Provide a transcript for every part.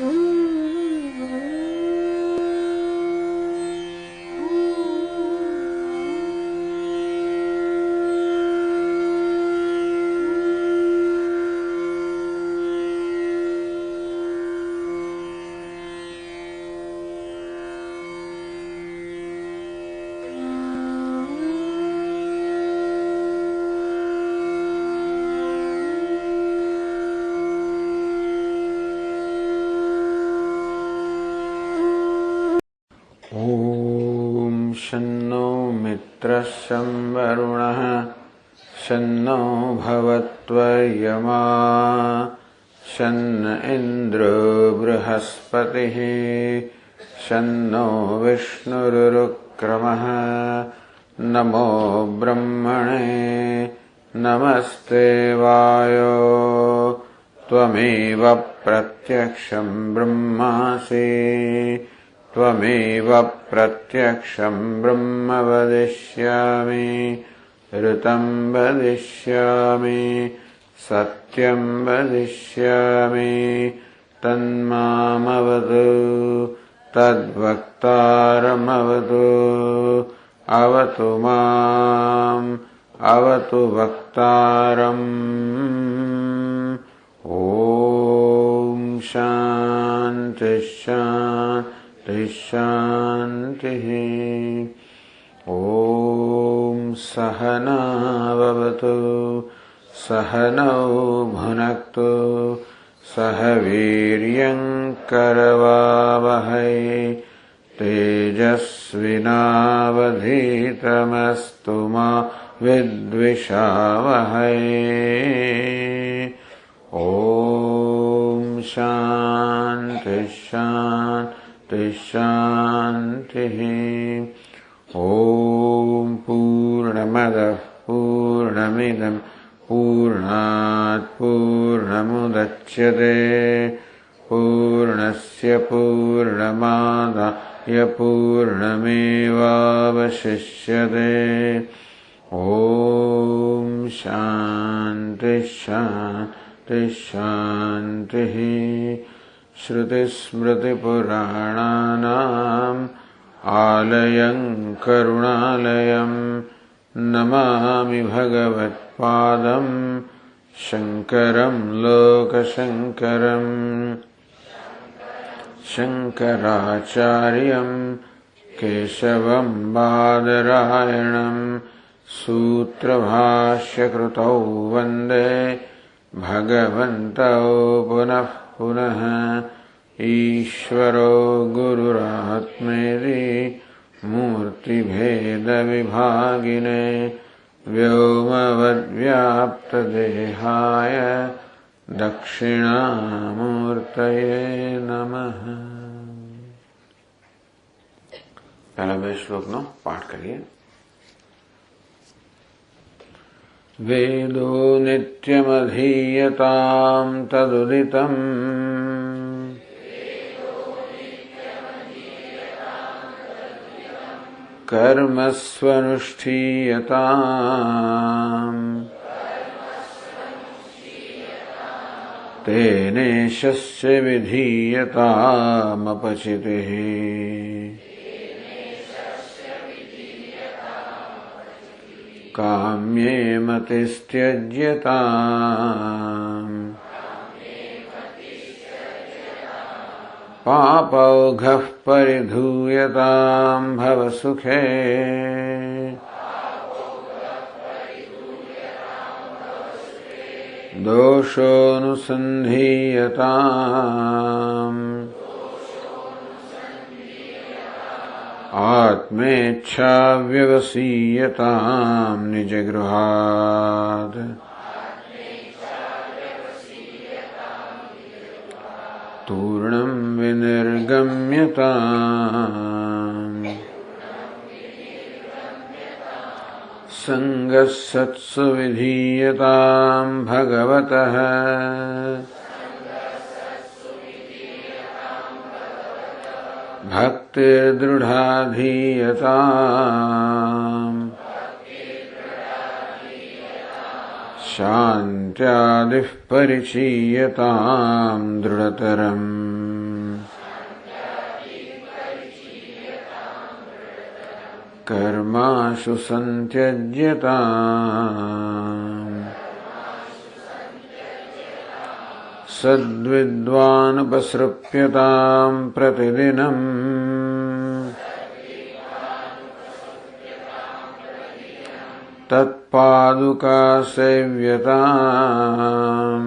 ॐ शन्नो मित्रः शं वरुणः शन्नो भवत्वर्यमा शन्न इन्द्रो बृहस्पतिः शन्नो विष्णुरुक्रमः नमो ब्रह्मणे नमस्ते वायो त्वमेव प्रत्यक्षं ब्रह्मासि त्वमेव प्रत्यक्षं ब्रह्म वदिष्यामि ऋतं वदिष्यामि सत्यं वदिष्यामि तन्मामवतु तद्वक्तारमवतु अवतु माम् अवतु वक्तारम् ॐ शान्ति शान्ति शान्तिः ॐ सहनाववतु सहनौ भुनक्तु सह वीर्यं करवावहै तेजस्विनावधीतमस्तु मा विद्विषावहै ॐ शान्ति शान्ति शान्तिः ॐ पूर्णमदः पूर्णमिदं पूर्णात् पूर्णमुदच्यते पूर्णस्य पूर्णमादाय पूर्णमेवावशिष्यते ॐ शान्ति शान्ति शान्तिः श्रुतिस्मृतिपुराणानाम् आलयं करुणालयं नमामि भगवत्पादं शङ्करं लोकशङ्करं शङ्कराचार्यं केशवं बादरायणं सूत्रभाष्यकृतौ वन्दे भगवन्तौ पुनः पुनः ईश्वरो गुरुरात्मेति मूर्तिभेदविभागिने व्योमवद्व्याप्तदेहाय दक्षिणामूर्तये नमः। पहला 2 श्लोकનો પાઠ કરીએ। वेदो नित्यमधीयतां तदुदितम् कर्मस्वनुष्ठीयताम् तेनेशस्य विधीयतामपचितिः काम्ये मतिस्त्यज्यताम् पापौघः परिधूयतां भवसुखे दोषोऽनुसन्धीयताम् आत्मेच्छाव्यवसीयतां निजगृहात् तूर्णं विनिर्गम्यताम् सङ्गस्सत्सु विधीयतां भगवतः भक्तिर्दृढा धीयताम् शान्त्यादिः परिचीयतां दृढतरम् કર્માશુ સંત્યજ્યતામ સદ્વિદ્વાનુપસૃપ્યતામ પ્રતિદિનમ તત્પાદુકા સેવ્યતામ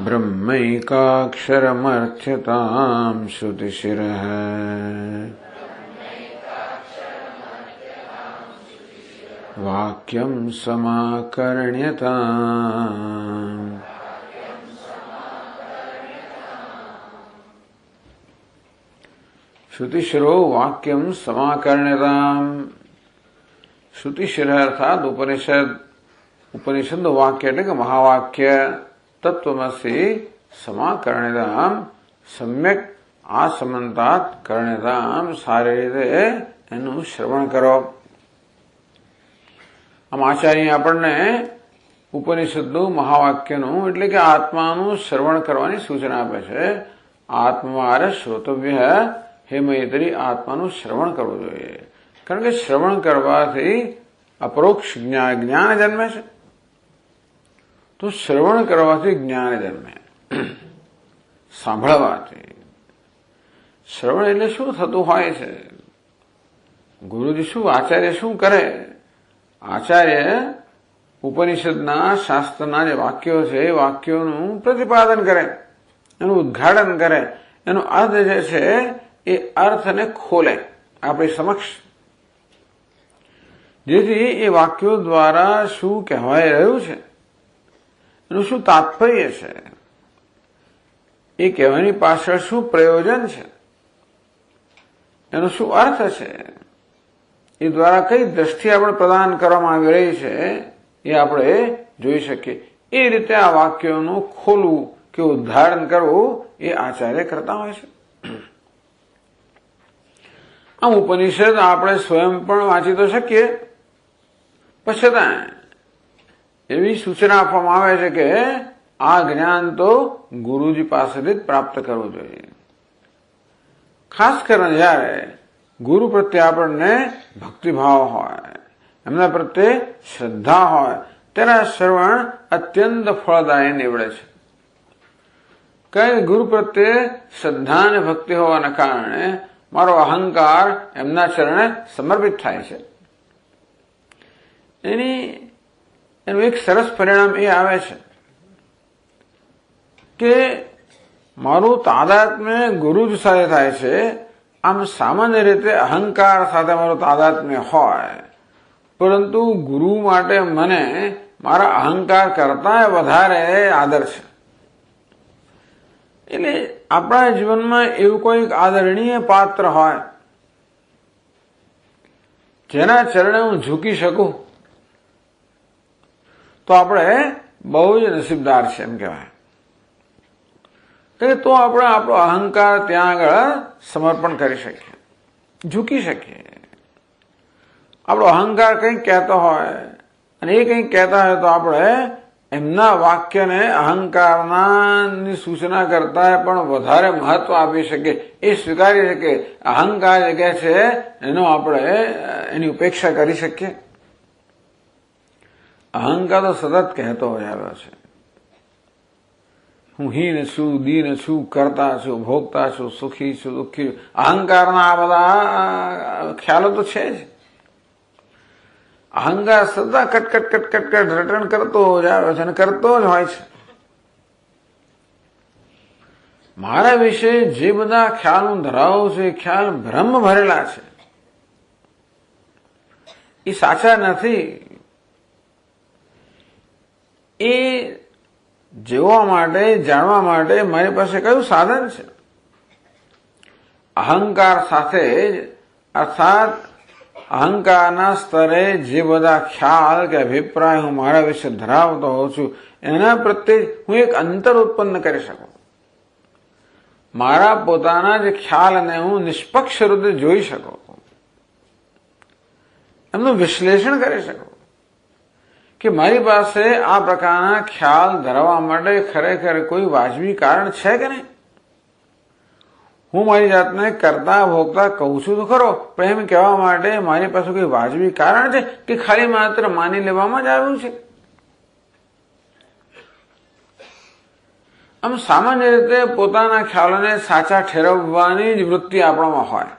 બ્રહ્મૈકાક્ષરમર્થ્યતામ શ્રુતિશિરઃ વાક્યમ સમાકર્ણ્યતામ શ્રુતિશિરો વાક્યમ સમાકર્ણ્યતામ શ્રુતિશિર અર્થાત ઉપનિષદ વાક્ય એટલે કે મહાવાક્ય તત્વમસી સમાકર્ણ્યતામ સમ્યક આસમંતાત કર્ણ્યતામ સારી રીતે એનું શ્રવણ કરો. આમ આચાર્ય આપણને ઉપનિષદનું મહાવાક્યનું એટલે કે આત્માનું શ્રવણ કરવાની સૂચના આપે છે. આત્માર શ્રોતવ્ય હે મૈત્રી, આત્માનું શ્રવણ કરવું જોઈએ. કારણ કે શ્રવણ કરવાથી અપરોક્ષ જ્ઞાન જન્મે છે. તો શ્રવણ કરવાથી જ્ઞાન જન્મે, સાંભળવાથી. શ્રવણ એટલે શું થતું હોય છે? ગુરુજી શું, આચાર્ય શું કરે? આચાર્ય ઉપનિષદના શાસ્ત્રના જે વાક્યો છે એ વાક્યોનું પ્રતિપાદન કરે, એનું ઉદ્ઘાટન કરે, એનો અર્થ જે છે એ અર્થને ખોલે આપણી સમક્ષ, જેથી એ વાક્યો દ્વારા શું કહેવાય રહ્યું છે, એનું શું તાત્પર્ય છે, એ કહેવાની પાછળ શું પ્રયોજન છે, એનો શું અર્થ છે, એ દ્વારા કઈ દ્રષ્ટિ આપણે પ્રદાન કરવામાં આવી રહી છે એ આપણે જોઈ શકીએ. એ રીતે આ વાક્યોનું ખોલવું કે ઉદ્ધારણ કરવું એ આચાર્ય કરતા હોય છે. આમ ઉપનિષદ આપણે સ્વયં પણ વાંચી તો શકીએ, છતાં એવી સૂચના આપવામાં આવે છે કે આ જ્ઞાન તો ગુરુજી પાસેથી જ પ્રાપ્ત કરવું જોઈએ. ખાસ કરીને જયારે ગુરુ પ્રત્યે આપણને ભક્તિભાવ હોય, એમના પ્રત્યે શ્રદ્ધા હોય, તેના શ્રવણ અત્યંત ફળદાયી નીવડે છે. કઈ ગુરુ પ્રત્યે શ્રદ્ધા અને ભક્તિ હોવાના કારણે મારો અહંકાર એમના ચરણે સમર્પિત થાય છે. એનું એક સરસ પરિણામ એ આવે છે કે મારું તાદાત્મ્ય ગુરુ જ સાથે થાય છે. આમ સામાન્ય રીતે અહંકાર સાથે મારું તાદાત્મ્ય હોય, પરંતુ ગુરુ માટે મને મારા અહંકાર કરતા વધારે આદર છે. એટલે આપણા જીવનમાં એવું કોઈ આદરણીય પાત્ર હોય જેના ચરણે હું ઝૂકી શકું, તો આપણે બહુ જ નસીબદાર છે એમ કહેવાય. તો આપણે આપણો અહંકાર ત્યાં આગળ સમર્પણ કરી શકીએ, ઝૂકી શકીએ. આપણો અહંકાર કંઈક કહેતો હોય અને એ કંઈક કહેતા હોય તો આપણે એમના વાક્યને અહંકારની સૂચના કરતા પણ વધારે મહત્વ આપી શકીએ, એ સ્વીકારી શકીએ. અહંકાર જે કહે છે એનો આપણે એની ઉપેક્ષા કરી શકીએ. અહંકાર તો સતત કહેતો હોય આવ્યો છે, હું હીન છું, દીન છું, કરતા છું, ભોગતા છું, સુખી છું, દુઃખી છું. અહંકારના આ બધા ખ્યાલો તો છે જ. અહંકાર સદા કટકટ રટણ કરતો જ આવે છે અને કરતો જ હોય છે. મારા વિશે જે બધા ખ્યાલ હું ધરાવું છું એ ખ્યાલ ભ્રમ ભરેલા છે, એ સાચા નથી. એ જોવા માટે, જાણવા માટે મારી પાસે કયું સાધન છે? અહંકાર સાથે જ, અર્થાત અહંકારના સ્તરે જે બધા ખ્યાલ કે અભિપ્રાય હું મારા વિશે ધરાવતો હોઉં છું એના પ્રત્યે હું એક અંતર ઉત્પન્ન કરી શકું. મારા પોતાના જે ખ્યાલને હું નિષ્પક્ષ રીતે જોઈ શકું, એમનું વિશ્લેષણ કરી શકું કે મારી પાસે આ પ્રકારના ખ્યાલ ધરાવવા માટે ખરેખર કોઈ વાજબી કારણ છે કે નહીં. હું મારી જાતને કરતા ભોગતા કહું છું તો ખરો, પણ એમ કહેવા માટે મારી પાસે કોઈ વાજબી કારણ છે કે ખાલી માત્ર માની લેવામાં જ આવ્યું છે? આમ સામાન્ય રીતે પોતાના ખ્યાલોને સાચા ઠેરવવાની જ વૃત્તિ આપણામાં હોય,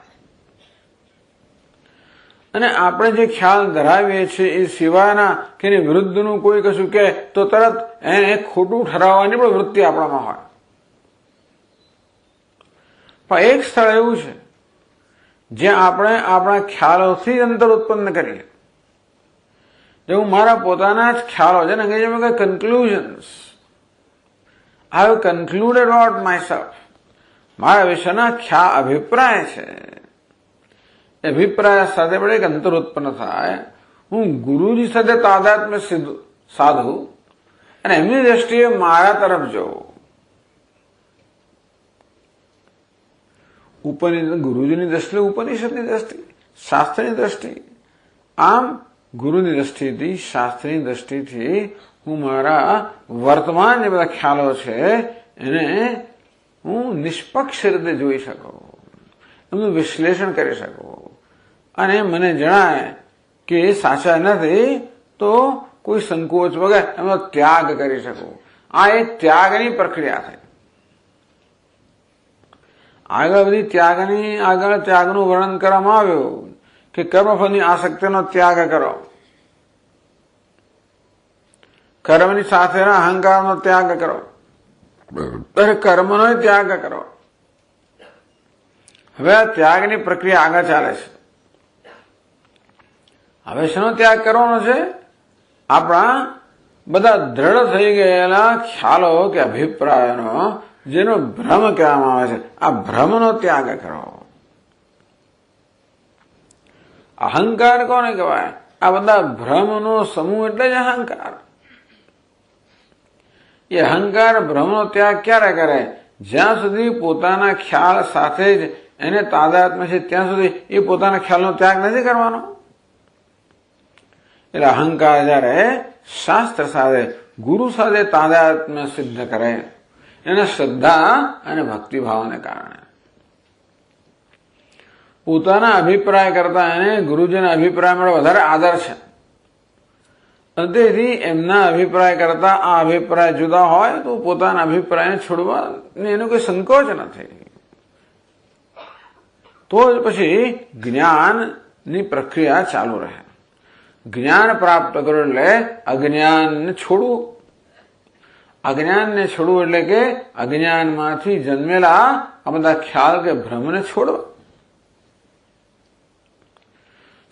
અને આપણે જે ખ્યાલ ધરાવીએ છીએ એ સિવાયના કે એની વિરુદ્ધનું કોઈ કશું કહે તો તરત એને ખોટું ઠરાવવાની પણ વૃત્તિ આપણામાં હોય. પણ એક સ્થળ એવું છે જ્યાં આપણે આપણા ખ્યાલોથી જ અંતર ઉત્પન્ન કરીએ. જો હું મારા પોતાના જ ખ્યાલો છે ને અંગ્રેજીમાં કહે conclusions, I have concluded about myself. મારા વિશેના અભિપ્રાય છે. એ અભિપ્રાય સાથે પણ એક અંતર ઉત્પન્ન થાય. હું ગુરુજી સાથે તાદાત્મ્ય સાધું અને એમની દ્રષ્ટિએ મારા તરફ જવું. ગુરુજીની દ્રષ્ટિ, ઉપનિષદની દ્રષ્ટિ, શાસ્ત્રની દ્રષ્ટિ. આમ ગુરુની દ્રષ્ટિથી, શાસ્ત્રની દ્રષ્ટિથી હું મારા વર્તમાન જે બધા ખ્યાલો છે એને હું નિષ્પક્ષ રીતે જોઈ શકું, એમનું વિશ્લેષણ કરી શકું, અને મને જણાય કે એ સાચા નથી તો કોઈ સંકોચ વગર એમનો ત્યાગ કરી શકું. આ એક ત્યાગની પ્રક્રિયા થઈ. આગળ ત્યાગનું વર્ણન કરવામાં આવ્યું કે કર્મફળની આસક્તિનો ત્યાગ કરો, કર્મની સાથેના અહંકારનો ત્યાગ કરો, કર્મનો ત્યાગ કરો. હવે આ ત્યાગની પ્રક્રિયા આગળ ચાલે છે. હવે શેનો ત્યાગ કરવાનો છે? આપણા બધા દ્રઢ થઈ ગયેલા ખ્યાલો કે અભિપ્રાયનો, જેનો ભ્રમ કહેવામાં આવે છે, આ ભ્રમનો ત્યાગ કરો. અહંકાર કોને કહેવાય? આ બધા ભ્રમનો સમૂહ એટલે જ અહંકાર. એ અહંકાર ભ્રમનો ત્યાગ ક્યારે કરે? જ્યાં સુધી પોતાના ખ્યાલ સાથે જ એને તાદાત્મ્ય છે ત્યાં સુધી એ પોતાના ખ્યાલનો ત્યાગ નથી કરવાનો. એટલે અહંકાર જયારે શાસ્ત્ર સાથે, ગુરુ સાથે તાદાત્મ્ય સિદ્ધ કરે, એને શ્રદ્ધા અને ભક્તિભાવને કારણે પોતાના અભિપ્રાય કરતા એને ગુરુજીના અભિપ્રાયમાં વધારે આદર છે. તેથી એમના અભિપ્રાય કરતા આ અભિપ્રાય જુદા હોય તો પોતાના અભિપ્રાયને છોડવા એનો કોઈ સંકોચ નથી. તો જ પછી જ્ઞાનની પ્રક્રિયા ચાલુ રહે. જ્ઞાન પ્રાપ્ત કરવું એટલે અજ્ઞાનને છોડવું. અજ્ઞાનને છોડવું એટલે કે અજ્ઞાનમાંથી જન્મેલા આ બધા ખ્યાલ કે ભ્રમને છોડવા.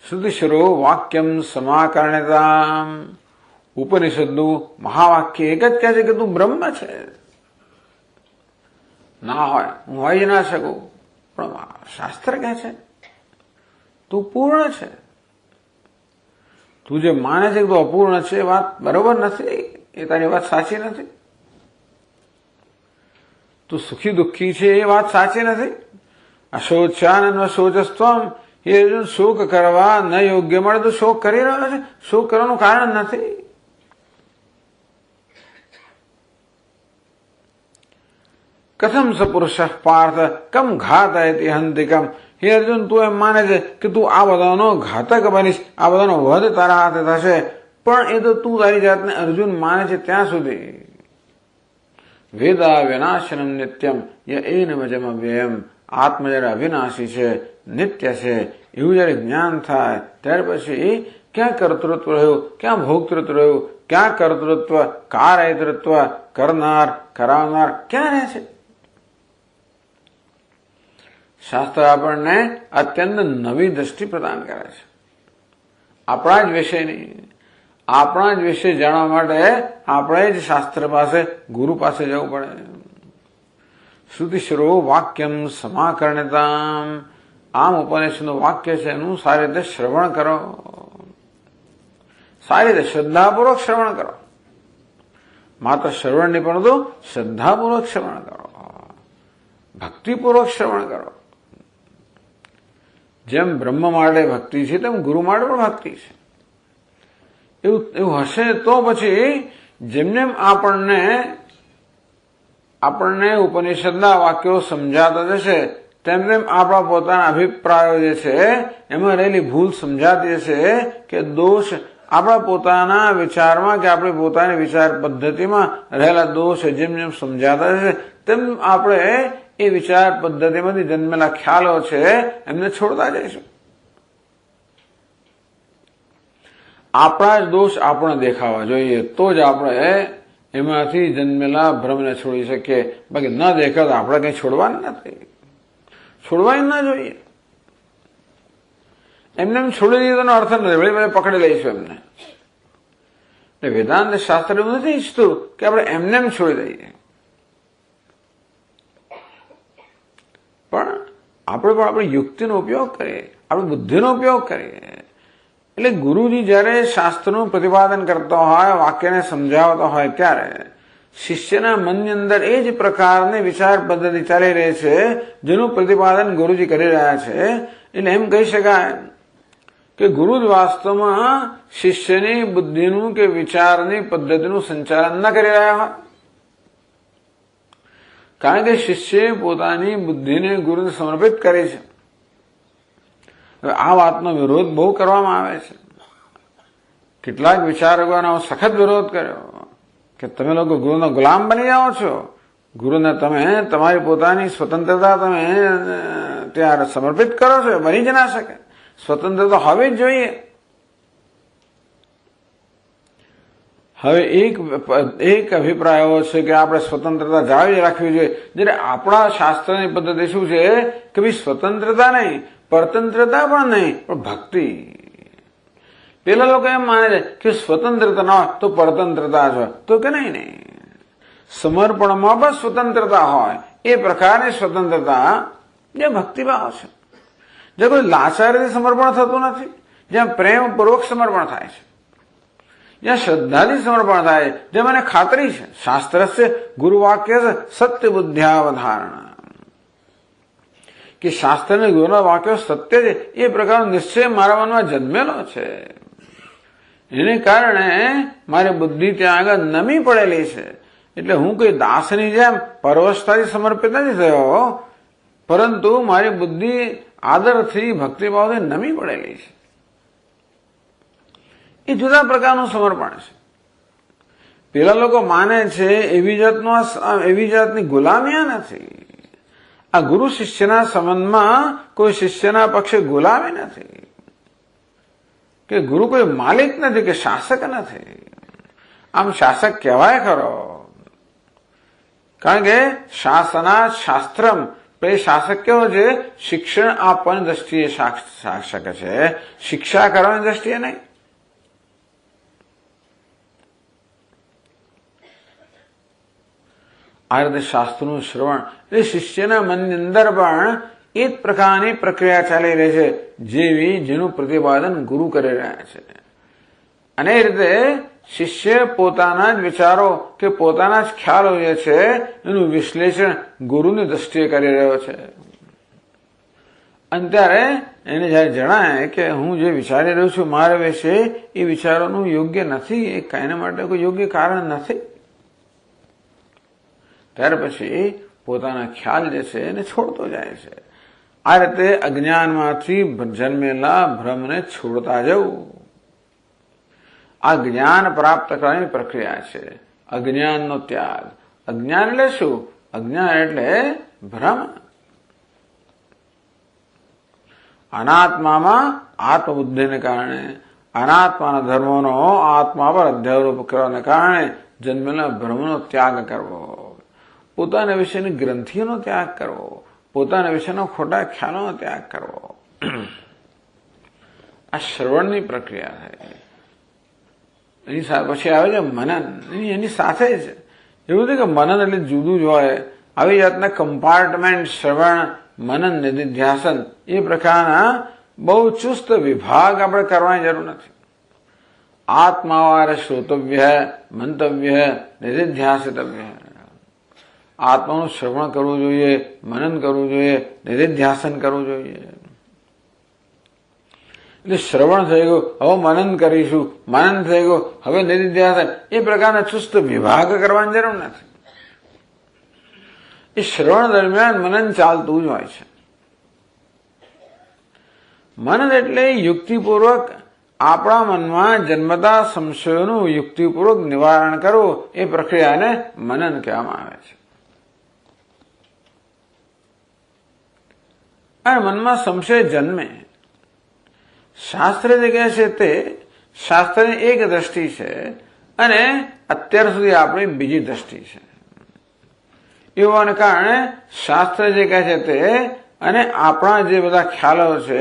શ્રુતિશરો વાક્યમ સમાકર્ણતામ. ઉપનિષદનું મહાવાક્ય એક જ કહે છે કે તું બ્રહ્મ છે. ના હોય, હું હોય જ ના શકું, પણ શાસ્ત્ર કહે છે તું પૂર્ણ છે. તું જે માને છે કે તું અપૂર્ણ છે, એ વાત બરોબર નથી, એ તારી વાત સાચી નથી. તું સુખી દુઃખી છે, એ વાત સાચી નથી. અશોચાનન શોચસ્ત્વમ. એ શોક કરવા ન યોગ્ય મળે તો શોક કરી રહ્યો છે, શોક કરવાનું કારણ નથી. કથમ સપુરુષ પાર્થ કમ ઘાતયતિ હંતિકમ. હે અર્જુન, તું એમ માને છે કે તું આ બધાનો ઘાતક બનીશ, આ બધાનો વધ તારા હાથે થશે, પણ એ તો તું તારી જાતને અર્જુન માને છે ત્યાં સુધી. વેદા વિનાશનમ નિત્યમ ય એનમ જમ વ્યયમ. આત્મ જયારે અવિનાશી છે, નિત્ય છે, એવું જયારે જ્ઞાન થાય ત્યાર પછી ક્યાં કર્તૃત્વ રહ્યું, ક્યાં ભોક્તૃત્વ રહ્યું, ક્યાં કર્તૃત્વ, કારયતૃત્વ, કરનાર, કરાવનાર ક્યાં રહે છે? શાસ્ત્ર આપણને અત્યંત નવી દ્રષ્ટિ પ્રદાન કરે છે. આપણા જ વિષયની, આપણા જ વિષય જાણવા માટે આપણે જ શાસ્ત્ર પાસે, ગુરુ પાસે જવું પડે. શ્રુતિશરો વાક્યમ સમાકર્ણતામ. આમ ઉપનિષદનું વાક્ય છે એનું સારી રીતે શ્રવણ કરો, સારી રીતે શ્રદ્ધાપૂર્વક શ્રવણ કરો. માત્ર શ્રવણ નહીં, પરંતુ શ્રદ્ધાપૂર્વક શ્રવણ કરો, ભક્તિપૂર્વક શ્રવણ કરો. જેમ બ્રહ્મ માટે ભક્તિ છે તેમ ગુરુ માટે પણ ભક્તિ છે. એવું હશે તો પછી જેમને આપણને ઉપનિષદના વાક્યો સમજાતા જશે તેમ તેમ આપણા પોતાના અભિપ્રાયો જે છે એમાં રહેલી ભૂલ સમજાતી છે કે દોષ આપણા પોતાના વિચારમાં કે આપણી પોતાની વિચાર પદ્ધતિમાં રહેલા દોષ જેમ જેમ સમજાતા છે તેમ આપણે એ વિચાર પદ્ધતિમાંથી જન્મેલા ખ્યાલો છે એમને છોડતા જઈશું. આપણા જ દોષ આપણે દેખાવા જોઈએ તો જ આપણે એમાંથી જન્મેલા ભ્રમને છોડી શકીએ. બાકી ન દેખાતા આપણે કઈ છોડવાનું નથી, છોડવાય ના જોઈએ. એમને એમ છોડી દીધો એનો અર્થ નથી વળી પકડી લઈશું એમને. એટલે વેદાંત શાસ્ત્ર એવું નથી ઈચ્છતું કે આપણે એમને એમ છોડી દઈએ, પણ આપણે આપણી યુક્તિનો ઉપયોગ કરીએ, આપણી બુદ્ધિનો ઉપયોગ કરીએ. એટલે ગુરુજી જયારે શાસ્ત્રનું પ્રતિપાદન કરતો હોય, વાક્યને સમજાવતો હોય ત્યારે શિષ્યના મનની અંદર એ જ પ્રકારની વિચાર પદ્ધતિ ચાલી રહી છે જેનું પ્રતિપાદન ગુરુજી કરી રહ્યા છે. એટલે એમ કહી શકાય કે ગુરુ જ વાસ્તવમાં શિષ્યની બુદ્ધિનું કે વિચારની પદ્ધતિનું સંચાલન ન કરી રહ્યા હોય. કારણ કે શિષ્યએ પોતાની બુદ્ધિને ગુરુને સમર્પિત કરી છે. હવે આ વાતનો વિરોધ બહુ કરવામાં આવે છે. કેટલાક વિચારકોનો સખત વિરોધ કર્યો કે તમે લોકો ગુરુનો ગુલામ બની જાઓ છો, ગુરુને તમે તમારી પોતાની સ્વતંત્રતા તમે ત્યાં સમર્પિત કરો છો, બની જ ના શકે. સ્વતંત્રતા હોવી જ જોઈએ. હવે એક અભિપ્રાય એવો છે કે આપણે સ્વતંત્રતા જાળવી રાખવી જોઈએ, જ્યારે આપણા શાસ્ત્રની પદ્ધતિ શું છે કે ભાઈ સ્વતંત્રતા નહીં, પરતંત્રતા પણ નહીં, પણ ભક્તિ. પેલા લોકો એમ માને છે કે સ્વતંત્રતા ન હોય તો પરતંત્રતા જ હોય, તો કે નહીં, સમર્પણમાં પણ સ્વતંત્રતા હોય એ પ્રકારની સ્વતંત્રતા જે ભક્તિભાવ છે. જે કોઈ લાચારીથી સમર્પણ થતું નથી, જ્યાં પ્રેમપૂર્વક સમર્પણ થાય છે, જ્યાં શ્રદ્ધાથી સમર્પણ થાય, જે મને ખાતરી છે શાસ્ત્ર છે ગુરુવાક્ય સત્ય બુદ્ધ્યાવધારણા કે શાસ્ત્રને ગુરુના વાક્યો સત્ય છે એ પ્રકારનો નિશ્ચય મારા મનમાં જન્મેલો છે. એને કારણે મારી બુદ્ધિ ત્યાં આગળ નમી પડેલી છે. એટલે હું કોઈ દાસની જેમ પરવશતાથી સમર્પિત નથી થયો, પરંતુ મારી બુદ્ધિ આદરથી ભક્તિભાવથી નમી પડેલી છે. એ જુદા પ્રકારનું સમર્પણ છે. પેલા લોકો માને છે એવી જાતની ગુલામી નથી. આ ગુરુ શિષ્યના સંબંધમાં કોઈ શિષ્યના પક્ષે ગુલામી નથી, કે ગુરુ કોઈ માલિક નથી, કે શાસક નથી. આમ શાસક કહેવાય ખરો, કારણ કે શાસના શાસ્ત્રમ એ શાસક કેવો છે, શિક્ષણ આપવાની દ્રષ્ટિએ શાસક છે, શિક્ષા કરવાની દ્રષ્ટિએ નહીં. આ રીતે શાસ્ત્રનું શ્રવણ એટલે શિષ્યના મનની અંદર પણ એ જ પ્રકારની પ્રક્રિયા ચાલી રહી છે જેનું પ્રતિપાદન ગુરુ કરી રહ્યા છે. અને એ રીતે શિષ્ય પોતાના જ વિચારો કે પોતાના જ ખ્યાલો જે છે એનું વિશ્લેષણ ગુરુની દ્રષ્ટિએ કરી રહ્યો છે. અને ત્યારે એને જયારે જણાય કે હું જે વિચારી રહ્યો છું મારા વિશે એ વિચારોનું યોગ્ય નથી, એ કાયના માટે કોઈ યોગ્ય કારણ નથી, ત્યાર પછી પોતાના ખ્યાલ જે છે એને છોડતો જાય છે. આ રીતે અજ્ઞાનમાંથી જન્મેલા ભ્રમને છોડતા જવું, આ જ્ઞાન પ્રાપ્ત કરવાની પ્રક્રિયા છે. અજ્ઞાનનો ત્યાગ. અજ્ઞાન એટલે શું? અજ્ઞાન એટલે ભ્રમ. અનાત્મામાં આત્મબુદ્ધિને કારણે, અનાત્માના ધર્મોનો આત્મા પર અધ્યારોપ કરવાને કારણે જન્મેલા ભ્રમનો ત્યાગ કરવો, પોતાના વિશેની ગ્રંથિઓનો ત્યાગ કરવો, પોતાના વિશેનો ખોટા ખ્યાલોનો ત્યાગ કરવો. આ શ્રવણની પ્રક્રિયા છે. એની પછી આવે છે મનન. એની સાથે જ એવું નથી કે મનન એટલે જુદું જ હોય. આવી જાતના કમ્પાર્ટમેન્ટ શ્રવણ, મનન, નિધિધ્યાસન એ પ્રકારના બહુ ચુસ્ત વિભાગ આપણે કરવાની જરૂર નથી. આત્માવાર શ્રોતવ્ય, મંતવ્ય, નિધિધ્યાસિતવ્ય. આત્માનું શ્રવણ કરવું જોઈએ, મનન કરવું જોઈએ, નિધિધ્યાસન કરવું જોઈએ. એટલે શ્રવણ થઈ ગયું, હવે મનન કરીશું, મનન થઈ ગયું, હવે નિધિધ્યાસન, એ પ્રકારના ચુસ્ત વિભાગ કરવાની જરૂર નથી. એ શ્રવણ દરમિયાન મનન ચાલતું જ હોય છે. મનન એટલે યુક્તિપૂર્વક આપણા મનમાં જન્મતા સંશયોનું યુક્તિપૂર્વક નિવારણ કરવું, એ પ્રક્રિયાને મનન કહેવામાં આવે છે. અને મનમાં સંશય જન્મે, શાસ્ત્ર જે કહે છે તે શાસ્ત્રની એક દ્રષ્ટિ છે અને અત્યાર સુધી આપણી બીજી દ્રષ્ટિ છે. એવાને કારણે શાસ્ત્ર જે કહે છે તે અને આપણા જે બધા ખ્યાલો છે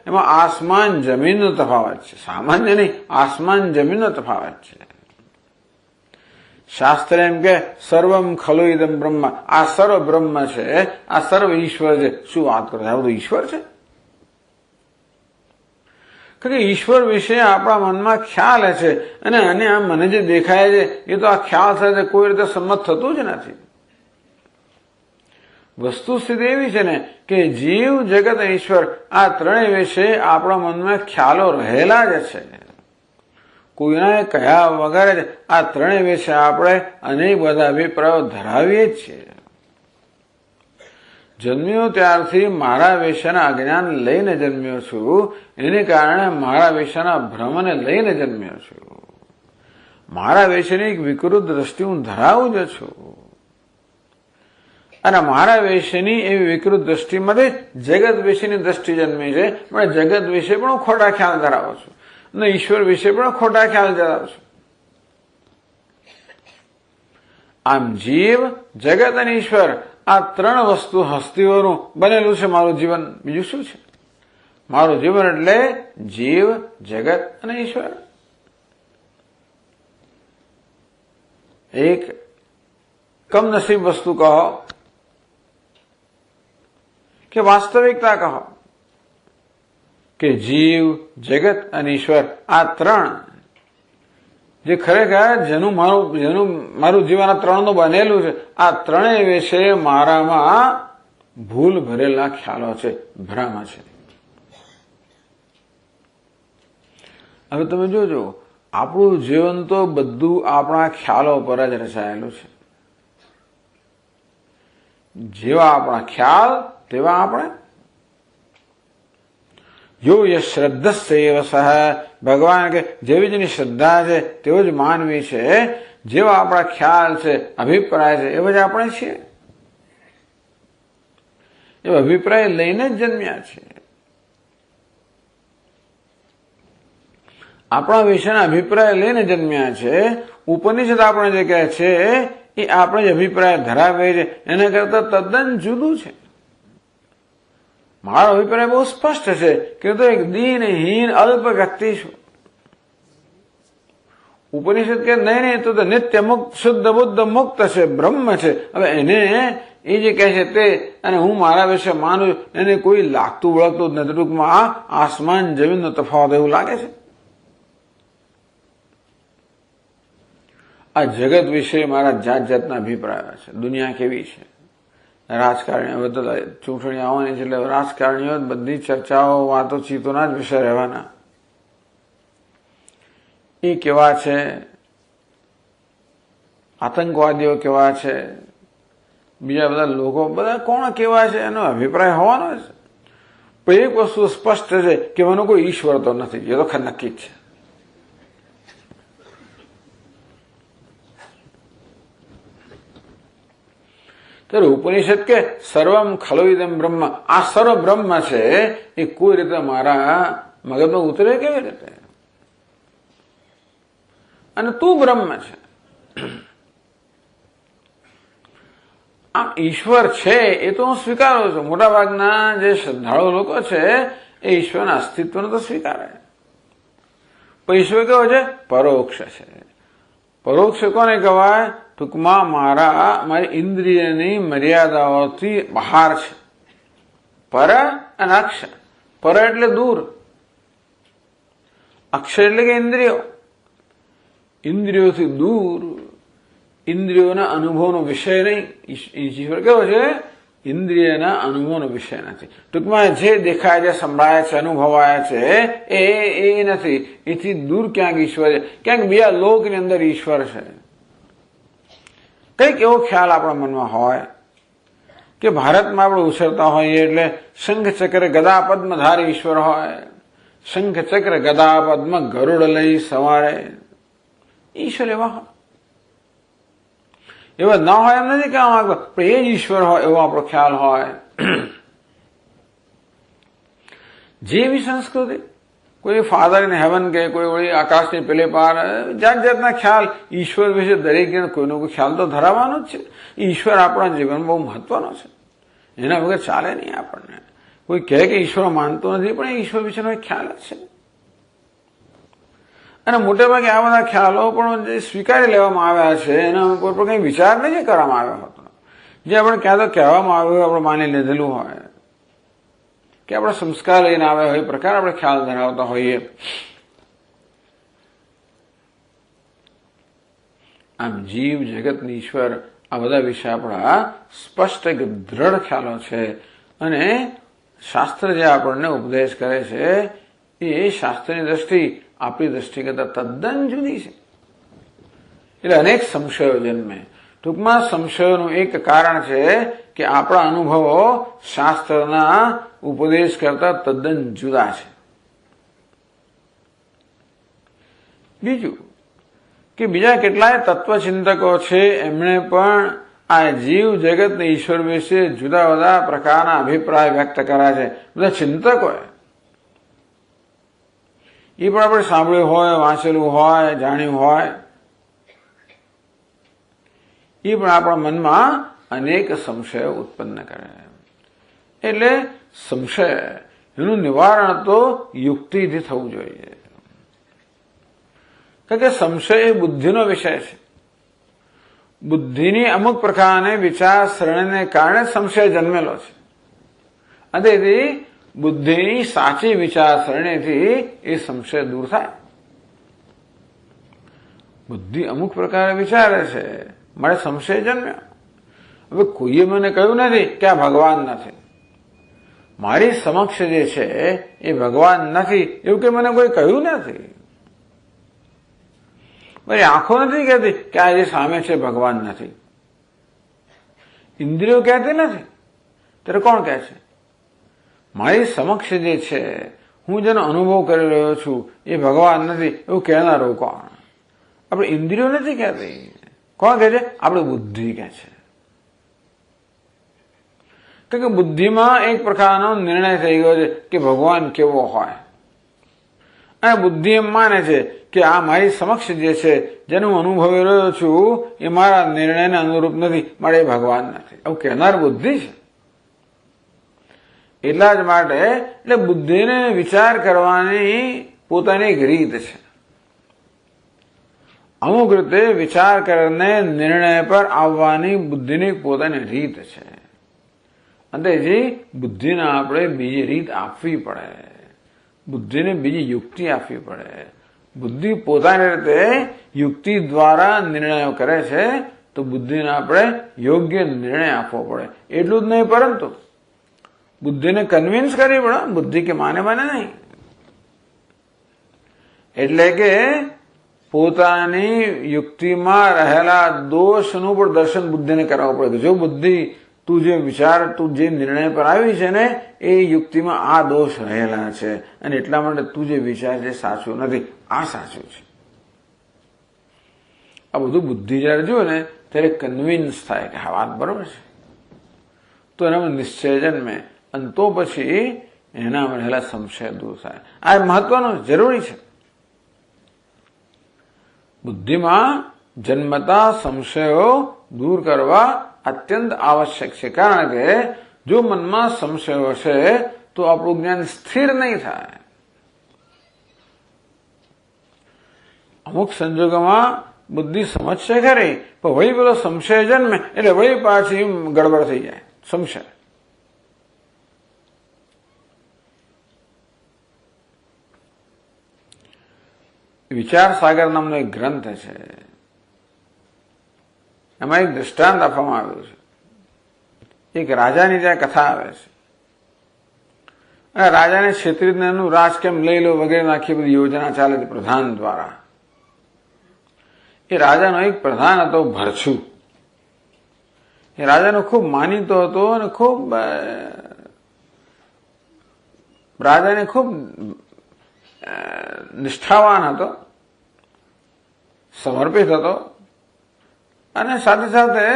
એમાં આસમાન જમીનનો તફાવત છે. સામાન્ય નહીં, આસમાન જમીનનો તફાવત છે. શાસ્ત્ર એમ કે સર્વમ ખલુ ઇદમ બ્રહ્મ, આ સર્વ બ્રહ્મ છે, આ સર્વ ઈશ્વર છે. શું વાત કરો, આ બધું ઈશ્વર છે? કે ઈશ્વર વિશે આપણા મનમાં ખ્યાલ છે અને આ મને જે દેખાય છે એ તો આ ખ્યાલ સાથે કોઈ રીતે સંમત થતું જ નથી. વસ્તુ સ્થિતિ એવી છે ને કે જીવ, જગત અને ઈશ્વર આ ત્રણેય વિશે આપણા મનમાં ખ્યાલો રહેલા જ છે. કોઈના કયા વગર જ આ ત્રણેય વિશે આપણે અનેક બધા અભિપ્રાયો ધરાવીએ જ છીએ. જન્મ્યો ત્યારથી મારા વિશેના અજ્ઞાન લઈને જન્મ્યો છું, એને કારણે મારા વિશેના ભ્રમને લઈને જન્મ્યો છું. મારા વિશેની એક વિકૃત દ્રષ્ટિ હું ધરાવું જ છું અને મારા વિશેની એવી વિકૃત દ્રષ્ટિમાંથી જગત વિશેની દ્રષ્ટિ જન્મી છે. પણ જગત વિશે પણ હું ખોટા ખ્યાલ ધરાવું છું અને ઈશ્વર વિશે પણ ખોટા ખ્યાલ ધરાવું છું. આમ જીવ, જગત અને ઈશ્વર આ ત્રણ વસ્તુ હસ્તીઓનું બનેલું છે મારું જીવન. બીજું શું છે? મારું જીવન એટલે જીવ, જગત અને ઈશ્વર. એક કમનસીબ વસ્તુ કહો કે વાસ્તવિકતા કહો કે જીવ, જગત અને ઈશ્વર આ ત્રણ જે ખરેખર જેનું મારું જીવન આ ત્રણનું બનેલું છે, આ ત્રણેય વિશે મારામાં ભૂલ ભરેલા ખ્યાલો છે, ભ્રમ છે. હવે તમે જોજો, આપણું જીવન તો બધું આપણા ખ્યાલો પર જ રચાયેલું છે. જેવા આપણા ખ્યાલ તેવા આપણે. યો યશ શ્રદ્ધસ્યૈવ સહ, ભગવાન કે જેવી જેની શ્રદ્ધા છે તેવો જ માનવી છે. જેવા આપણા ખ્યાલ છે, અભિપ્રાય છે, એવા જ આપણે છીએ. એવા અભિપ્રાય લઈને જ જન્મ્યા છે. આપણા વિશેના અભિપ્રાય લઈને જન્મ્યા છે. ઉપનિષદ આપણે જે કહે છે એ આપણે જે અભિપ્રાય ધરાવે છે એના કરતા તદ્દન જુદું છે. મારો અભિપ્રાય બહુ સ્પષ્ટ છે કે તો એક દીનહીન અલ્પ વ્યક્તિ છું. ઉપનિષદ કે નહીં, તો નિત્ય મુક્ત, શુદ્ધ બુદ્ધ મુક્ત છે, બ્રહ્મ છે. હવે એને એ જે કહે છે તે અને હું મારા વિશે માનું એને કોઈ લાગતું વળગતું જ નથી. ટૂંકમાં આ આસમાન જમીનનો તફાવત એવું લાગે છે. આ જગત વિશે મારા જાત જાતના અભિપ્રાયો છે. દુનિયા કેવી છે, રાજકારણીઓ, બધા ચૂંટણી આવવાની છે એટલે રાજકારણીઓ બધી ચર્ચાઓ, વાતોચીતોના જ વિષય રહેવાના. એ કેવા છે, આતંકવાદીઓ કેવા છે, બીજા બધા લોકો બધા કોણ કેવા છે એનો અભિપ્રાય હોવાનો છે. પણ એક વસ્તુ સ્પષ્ટ છે કે એનો કોઈ ઈશ્વર તો નથી, એ તો નક્કી જ છે. ત્યારે ઉપનિષદ કે સર્વમ ખલુ ઇદમ બ્રહ્મ, આ સર્વ બ્રહ્મ છે એ કોઈ રીતે મારા મગજમાં ઉતરે કેવી રીતે? અને તું બ્રહ્મ છે. આ ઈશ્વર છે એ તો હું સ્વીકારું છું. મોટાભાગના જે શ્રદ્ધાળુ લોકો છે એ ઈશ્વરના અસ્તિત્વને તો સ્વીકારે. પણ ઈશ્વર કેવો છે? પરોક્ષ છે. પરોક્ષ કોને કહેવાય? ટૂંકમાં મારી ઇન્દ્રિયની મર્યાદાઓથી બહાર છે. પર અને અક્ષ. પર એટલે દૂર, અક્ષર એટલે કે ઇન્દ્રિયો. ઇન્દ્રિયોથી દૂર, ઇન્દ્રિયોના અનુભવનો વિષય નહીં. ઈશ્વર કેવો છે? ઇન્દ્રિયના અનુભવનો વિષય નથી. ટૂંકમાં જે દેખાય છે, સંભળાય છે, અનુભવાય છે એ નથી. એથી દૂર ક્યાંક ઈશ્વર છે, ક્યાંક બીજા લોકની અંદર ઈશ્વર છે. કંઈક એવો ખ્યાલ આપણા મનમાં હોય કે ભારતમાં આપણે ઉછરતા હોઈએ એટલે શંખ ચક્ર ગદા પદ્મધારી ઈશ્વર હોય, શંખ ચક્ર ગદા પદ્મ ગરુડ લઈ સવારે ઈશ્વર એવા હોય. એવા ન હોય એમ નથી કહેવા માંગતો, પણ એ જ ઈશ્વર હોય એવો આપણો ખ્યાલ હોય. જેવી સંસ્કૃતિ, કોઈ ફાધર ઇન હેવન કે કોઈ વળી આકાશની પેલે પાર, જાત જાતના ખ્યાલ ઈશ્વર વિશે દરેક કોઈનો કોઈ ખ્યાલ તો ધરાવવાનો જ છે. ઈશ્વર આપણા જીવન બહુ મહત્વનો છે, એના વગર ચાલે નહીં આપણને. કોઈ કહે કે ઈશ્વર માનતો નથી, પણ એ ઈશ્વર વિશેનો એક ખ્યાલ જ છે. અને મોટે ભાગે આ બધા ખ્યાલો પણ જે સ્વીકારી લેવામાં આવ્યા છે એના ઉપર પણ કંઈ વિચાર નથી કરવામાં આવ્યો હતો. જે આપણે ક્યાં તો કહેવામાં આવ્યું આપણે માની લીધેલું હોય કે આપણે સંસ્કાર લઈને આવ્યા હોય, એ પ્રકાર આપણે ખ્યાલ ધરાવતા હોઈએ. આમ જીવ જગતની ઈશ્વર આ બધા વિશે આપણા સ્પષ્ટ એક દ્રઢ ખ્યાલો છે. અને શાસ્ત્ર જે આપણને ઉપદેશ કરે છે એ શાસ્ત્રની દ્રષ્ટિ આપણી દ્રષ્ટિ કરતા તદ્દન જુદી છે. એટલે અનેક સંશયો જન્મે. ટૂંકમાં સંશયોનું એક કારણ છે કે આપણા અનુભવો શાસ્ત્રના ઉપદેશ કરતા તદ્દન જુદા છે. બીજું કે બીજા કેટલાય તત્વચિંતકો છે, એમણે પણ આ જીવ જગત ઈશ્વર વિશે જુદા જુદા પ્રકારના અભિપ્રાય વ્યક્ત કર્યા છે. બધા ચિંતકોએ એ પણ આપણે સાંભળ્યું હોય, વાંચેલું હોય, જાણ્યું હોય, એ પણ આપણા મનમાં અનેક સંશયો ઉત્પન્ન કરે. એટલે સંશય એનું નિવારણ તો યુક્તિથી થવું જોઈએ. કારણ કે સંશય એ બુદ્ધિનો વિષય છે. બુદ્ધિની અમુક પ્રકારની વિચારસરણીને કારણે સંશય જન્મેલો છે. અને તેથી બુદ્ધિની સાચી વિચારસરણીથી એ સંશય દૂર થાય. બુદ્ધિ અમુક પ્રકારે વિચારે છે, મારે સંશય જન્મ્યો. હવે કોઈએ મને કહ્યું નથી કે આ ભગવાન નથી. મારી સમક્ષ જે છે એ ભગવાન નથી એવું કે મને કોઈ કહ્યું નથી. મારી આંખો નથી કહેતી કે આ જે સામે છે ભગવાન નથી. ઇન્દ્રિયો કહેતી નથી. ત્યારે કોણ કહે છે? મારી સમક્ષ જે છે, હું જેનો અનુભવ કરી રહ્યો છું એ ભગવાન નથી એવું કહેનારો કોણ? આપણે ઇન્દ્રિયો નથી કહેતી. કોણ કહે છે? આપણે બુદ્ધિ કહે છે. કારણ કે બુદ્ધિમાં એક પ્રકારનો નિર્ણય થઈ ગયો છે કે ભગવાન કેવો હોય. અને બુદ્ધિ એમ માને છે કે આ મારી સમક્ષ જે છે, જેને હું અનુભવી રહ્યો છું એ મારા નિર્ણયને અનુરૂપ નથી, મારે ભગવાન નથી એવું કહેનાર બુદ્ધિ છે. એટલા જ માટે એટલે બુદ્ધિને વિચાર કરવાની પોતાની એક રીત છે. અમુક રીતે વિચાર કરીને નિર્ણય પર આવવાની બુદ્ધિની પોતાની રીત છે. અને જે બુદ્ધિને આપણે બીજી રીત આપવી પડે, બુદ્ધિને બીજી યુક્તિ આપવી પડે. બુદ્ધિ પોતાની રીતે યુક્તિ દ્વારા નિર્ણયો કરે છે, તો બુદ્ધિને આપણે યોગ્ય નિર્ણય આપવો પડે. એટલું જ નહીં, પરંતુ બુદ્ધિને કન્વિન્સ કરવી પડે. બુદ્ધિ કે માને નહીં. એટલે કે પોતાની યુક્તિમાં રહેલા દોષનું પણ દર્શન બુદ્ધિને કરાવવું પડે. જો બુદ્ધિ તું જે વિચાર, તું જે નિર્ણય પર આવી છે ને, એ યુક્તિમાં આ દોષ રહેલા છે અને એટલા માટે તું જે વિચાર છે સાચું નથી, આ સાચું છે. આ બધું બુદ્ધિ જયારે જુએ ને ત્યારે કન્વિન્સ થાય કે હા વાત બરોબર છે, તો એનામાં નિશ્ચય જન્મે અને તો પછી એનામાં રહેલા સંશય દૂર થાય. આ મહત્વનું જરૂરી છે. બુદ્ધિમાં જન્મતા સંશયો દૂર કરવા અત્યંત આવશ્યક છે. કારણ કે જો મનમાં સંશયો હશે તો આપણું જ્ઞાન સ્થિર નહીં થાય. અમુક સંજોગોમાં બુદ્ધિ સમજશે ખરી, પણ વળી પેલો સંશય જન્મે એટલે વળી પાછી ગડબડ થઈ જાય. સંશય વિચાર સાગર નામનો એક ગ્રંથ છે. એમાં એક દ્રષ્ટાંત આપવામાં આવ્યું છે. એક રાજાની ત્યાં કથા આવે છે. અને રાજાને છેતરીને એનું રાજ કેમ લઈ લો વગેરે આખી બધી યોજના ચાલે છે પ્રધાન દ્વારા. એ રાજાનો એક પ્રધાન હતો ભરછુ. એ રાજાનો ખૂબ માનીતો હતો અને ખૂબ રાજાને ખૂબ નિષ્ઠાવાન હતો, સમર્પિત હતો અને સાથે સાથે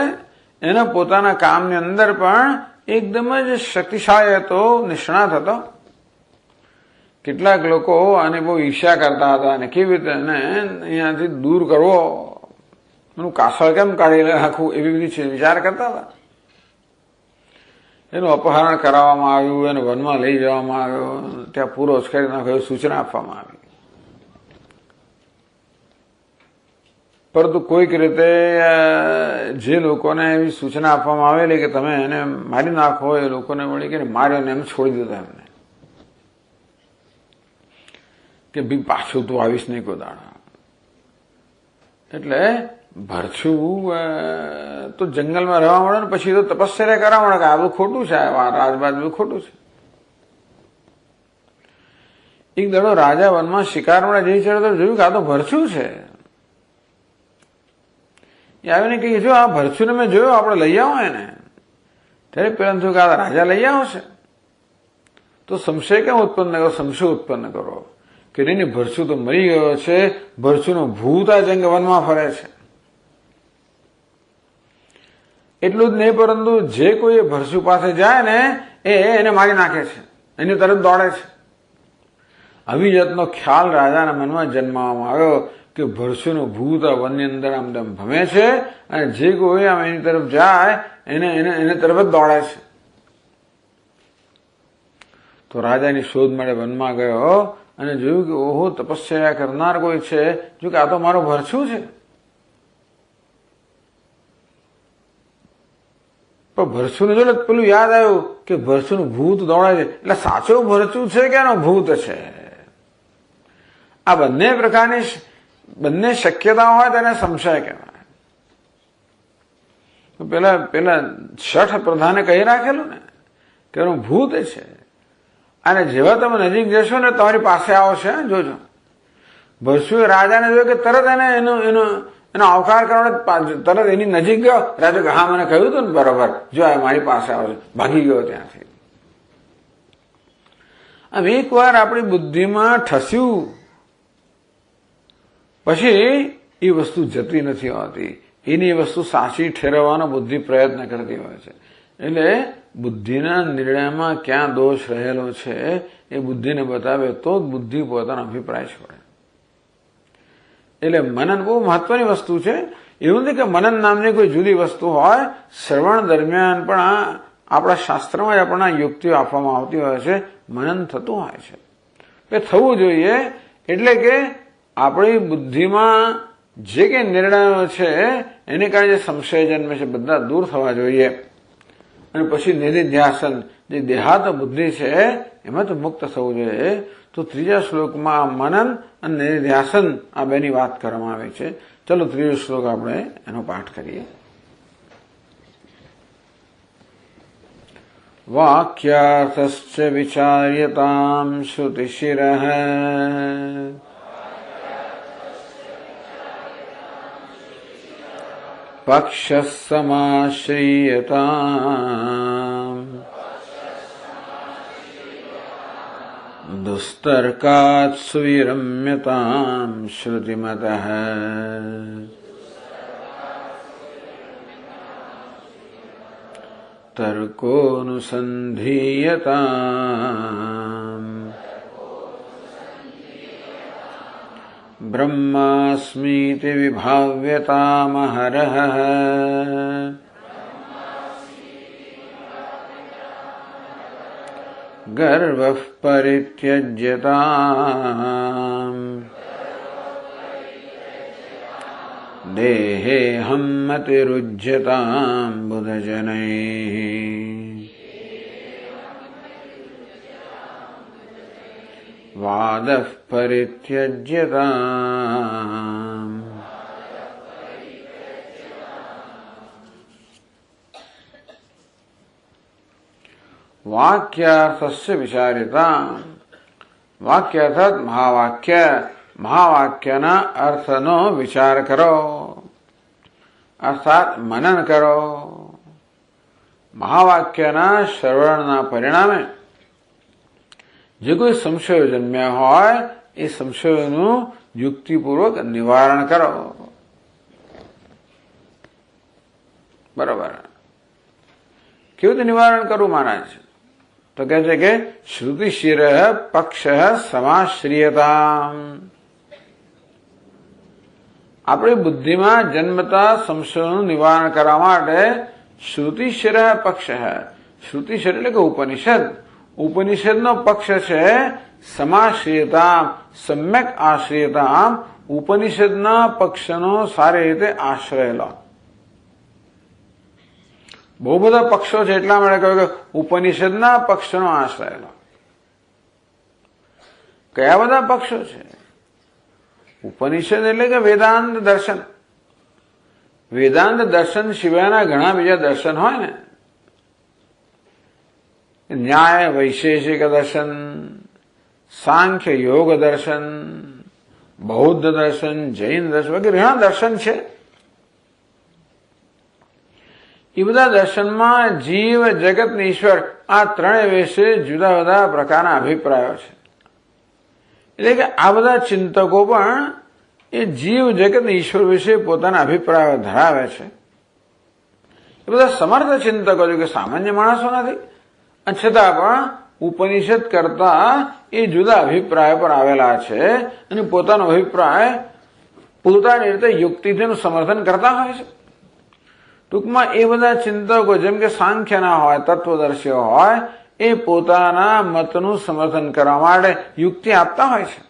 એના પોતાના કામની અંદર પણ એકદમ જ શક્તિશાળી હતો, નિષ્ણાત હતો. કેટલાક લોકો આને બહુ ઈર્ષ્યા કરતા હતા અને કેવી રીતે એને અહીંયાથી દૂર કરવો, એનું કાસળ કેમ કાઢી નાખવું, એવી બધી વિચાર કરતા હતા. એનું અપહરણ કરાવવામાં આવ્યું, એને વનમાં લઈ જવામાં આવ્યો, ત્યાં પૂરો ઉશ્કેરી નાખ્યો, સૂચના આપવામાં આવી. પરંતુ કોઈક રીતે જે લોકોને એવી સૂચના આપવામાં આવેલી કે તમે એને મારી નાખો, એ લોકોને વળી કે માર્યો ને એમ છોડી દીધા એમને, કે ભી પાછું તું આવીશ નહીં કોઈ દાડા. એટલે ભરછું તો જંગલમાં રહેવા મળે ને પછી તો તપશ્ચર્યા કરવા મળે કે આ બધું ખોટું છે, રાજબાજ બધું ખોટું છે. એક દાડો રાજા વનમાં શિકાર મળે જઈ ચડે તો જોયું કે આ તો ભરછું છે. એ આવીને કહે જો આ ભરછુને મેં જોયો, આપણે લઈ આવો એને. ત્યારે પેલા થયું કે આ રાજા લઈ આવશે તો સંશય કેમ ઉત્પન્ન કરો, સંશય ઉત્પન્ન કરો કે નહીં ભરછું તો મરી ગયો છે, ભરછુનો ભૂત આ જંગ વનમાં ફરે છે. એટલું જ નહીં પરંતુ જે કોઈ એ ભરછુ પાસે જાય ને એને મારી નાખે છે, એની તરફ દોડે છે. આવી જાતનો ખ્યાલ રાજાના મનમાં જન્માવામાં આવ્યો કે ભરછુનું ભૂત આ વનની અંદર આમ તેમ ભમે છે અને જે કોઈ આમ એની તરફ જાય એને તરફ જ દોડે છે. તો રાજાની શોધ માટે વનમાં ગયો અને જોયું કે ઓહો, તપસ્યા કરનાર કોઈ છે, જો કે આ તો મારો ભરછું છે. પણ ભરછુને જો પેલું યાદ આવ્યું કે ભરછુનું ભૂત દોડે છે, એટલે સાચો ભરછું છે કે એનો ભૂત છે. આ બંને પ્રકારની બંને શક્યતા હોય તેને સંશય કહેવાય. પેલા શઠ પ્રધાને કહી રાખેલું ને કે એનું ભૂત છે, અને જેવા તમે નજીક જશો ને તમારી પાસે આવશે. જોજો, ભરછુએ રાજાને જોયું કે તરત એનો આવકાર કરવાનો, તરત એની નજીક ગયો. રાજા કે હા, મને કહ્યું હતું ને બરોબર, જો આ મારી પાસે આવશે. ભાગી ગયો ત્યાંથી. આમ એક વાર આપણી બુદ્ધિમાં ઠસ્યું પછી એ વસ્તુ જતી નથી હોતી. એની વસ્તુ સાચી ઠેરવવાનો બુદ્ધિ પ્રયત્ન કરતી હોય છે. એટલે બુદ્ધિના નિર્ણયમાં ક્યાં દોષ રહેલો છે એ બુદ્ધિને બતાવે તો જ બુદ્ધિ પોતાનો અભિપ્રાય છોડે. એટલે મનન બહુ મહત્વની વસ્તુ છે. એવું નથી કે મનન નામની કોઈ જુદી વસ્તુ હોય. શ્રવણ દરમિયાન પણ આપણા શાસ્ત્રમાં જ આપણને યુક્તિઓ આપવામાં આવતી હોય છે. મનન થતું હોય છે, એ થવું જોઈએ. એટલે કે આપણી બુદ્ધિમાં જે કંઈ નિર્ણયો છે એને કારણે જે સંશય જન્મે છે બધા દૂર થવા જોઈએ. અને પછી નિધિધ્યાસન, જે દેહાત બુદ્ધિ છે એમાં તો મુક્ત થવું જોઈએ. તો ત્રીજા શ્લોકમાં મનન અને નિધિધ્યાસન આ બેની વાત કરવામાં આવી છે. ચલો ત્રીજો શ્લોક આપણે એનો પાઠ કરીએ. વાક્યાર્થશ્ચ વિચાર્યતામ શ્રુતિશિરઃ પક્ષ સમાશ્રિયતામ દુસ્તર્કાત સુવિરમ્યતામ શ્રુતિમતઃ તર્કોનુસંધીયતામ બ્રહ્માસ્મીતિ વિભાવ્યતામહરઃ ગર્વઃ પરિત્યજ્યતામ દેહેહં મતિરુજ્યતામ બુધજનૈઃ વાદઃ પરિત્યજ્યતામ. વાક્યાર્થસ્ય વિચાર્યતામ. વાક્ય અર્થાત મહાવાક્ય, મહાવાક્યના અર્થનો વિચાર કરો, અર્થાત મનન કરો. મહાવાક્યના શ્રવણના પરિણામે જે કોઈ સંશયો જન્મ્યા હોય એ સંશયોનું યુક્તિપૂર્વક નિવારણ કરો. બરાબર. કેવું રીતે નિવારણ કરવું મહારાજ? તો કહે છે કે શ્રુતિશિર પક્ષ સમાશ્રિયતા. આપણી બુદ્ધિમાં જન્મતા સંશયોનું નિવારણ કરવા માટે શ્રુતિશિર પક્ષ, શ્રુતિશિર એટલે કે ઉપનિષદનો પક્ષ છે સમાશ્રિયતા, સમ્યક આશ્રિયતા, ઉપનિષદના પક્ષનો સારી રીતે આશ્રય લો. બહુ બધા પક્ષો છે એટલા માટે કહ્યું કે ઉપનિષદના પક્ષનો આશ્રય લો. કયા બધા પક્ષો છે? ઉપનિષદ એટલે કે વેદાંત દર્શન. વેદાંત દર્શન સિવાયના ઘણા બીજા દર્શન હોય ને, ન્યાય વૈશેષિક દર્શન, સાંખ્ય યોગ દર્શન, બૌદ્ધ દર્શન, જૈન દર્શન વગેરે ઘણા દર્શન છે. એ બધા દર્શનમાં જીવ, જગત ને ઈશ્વર આ ત્રણેય વિશે જુદા જુદા પ્રકારના અભિપ્રાયો છે. એટલે કે આ બધા ચિંતકો પણ એ જીવ, જગત ને ઈશ્વર વિશે પોતાના અભિપ્રાયો ધરાવે છે. એ બધા સમર્થ ચિંતકો છે કે સામાન્ય માણસો નથી, છતાં પણ ઉપનિષદ કરતા એ જુદા અભિપ્રાય પર આવેલા છે અને પોતાનો અભિપ્રાય પોતાની રીતે યુક્તિથી સમર્થન કરતા હોય છે. ટૂંકમાં એ બધા ચિંતકો જેમ કે સાંખ્યના હોય, તત્વદર્શીઓ હોય, એ પોતાના મતનું સમર્થન કરવા માટે યુક્તિ આપતા હોય છે.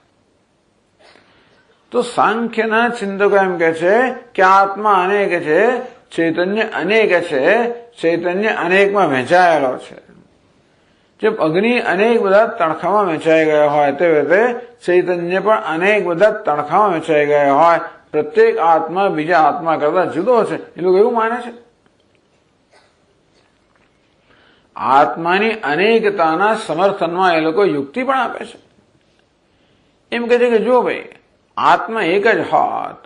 તો સાંખ્યના ચિંતકો એમ કે છે કે આત્મા અનેક છે, ચૈતન્ય અનેક છે, ચૈતન્ય અનેકમાં વહેંચાયેલો છે. જેમ અગ્નિ અનેક બધા તણખામાં વહેંચાઈ ગયા હોય તે રીતે ચૈતન્ય પણ અનેક બધા તણખામાં વહેંચાઈ ગયા હોય. પ્રત્યેક આત્મા બીજા આત્મા કરતા જુદો છે એ લોકો એવું માને છે. આત્માની અનેકતાના સમર્થનમાં એ લોકો યુક્તિ પણ આપે છે. એમ કહે છે કે જો ભાઈ આત્મા એક જ હોત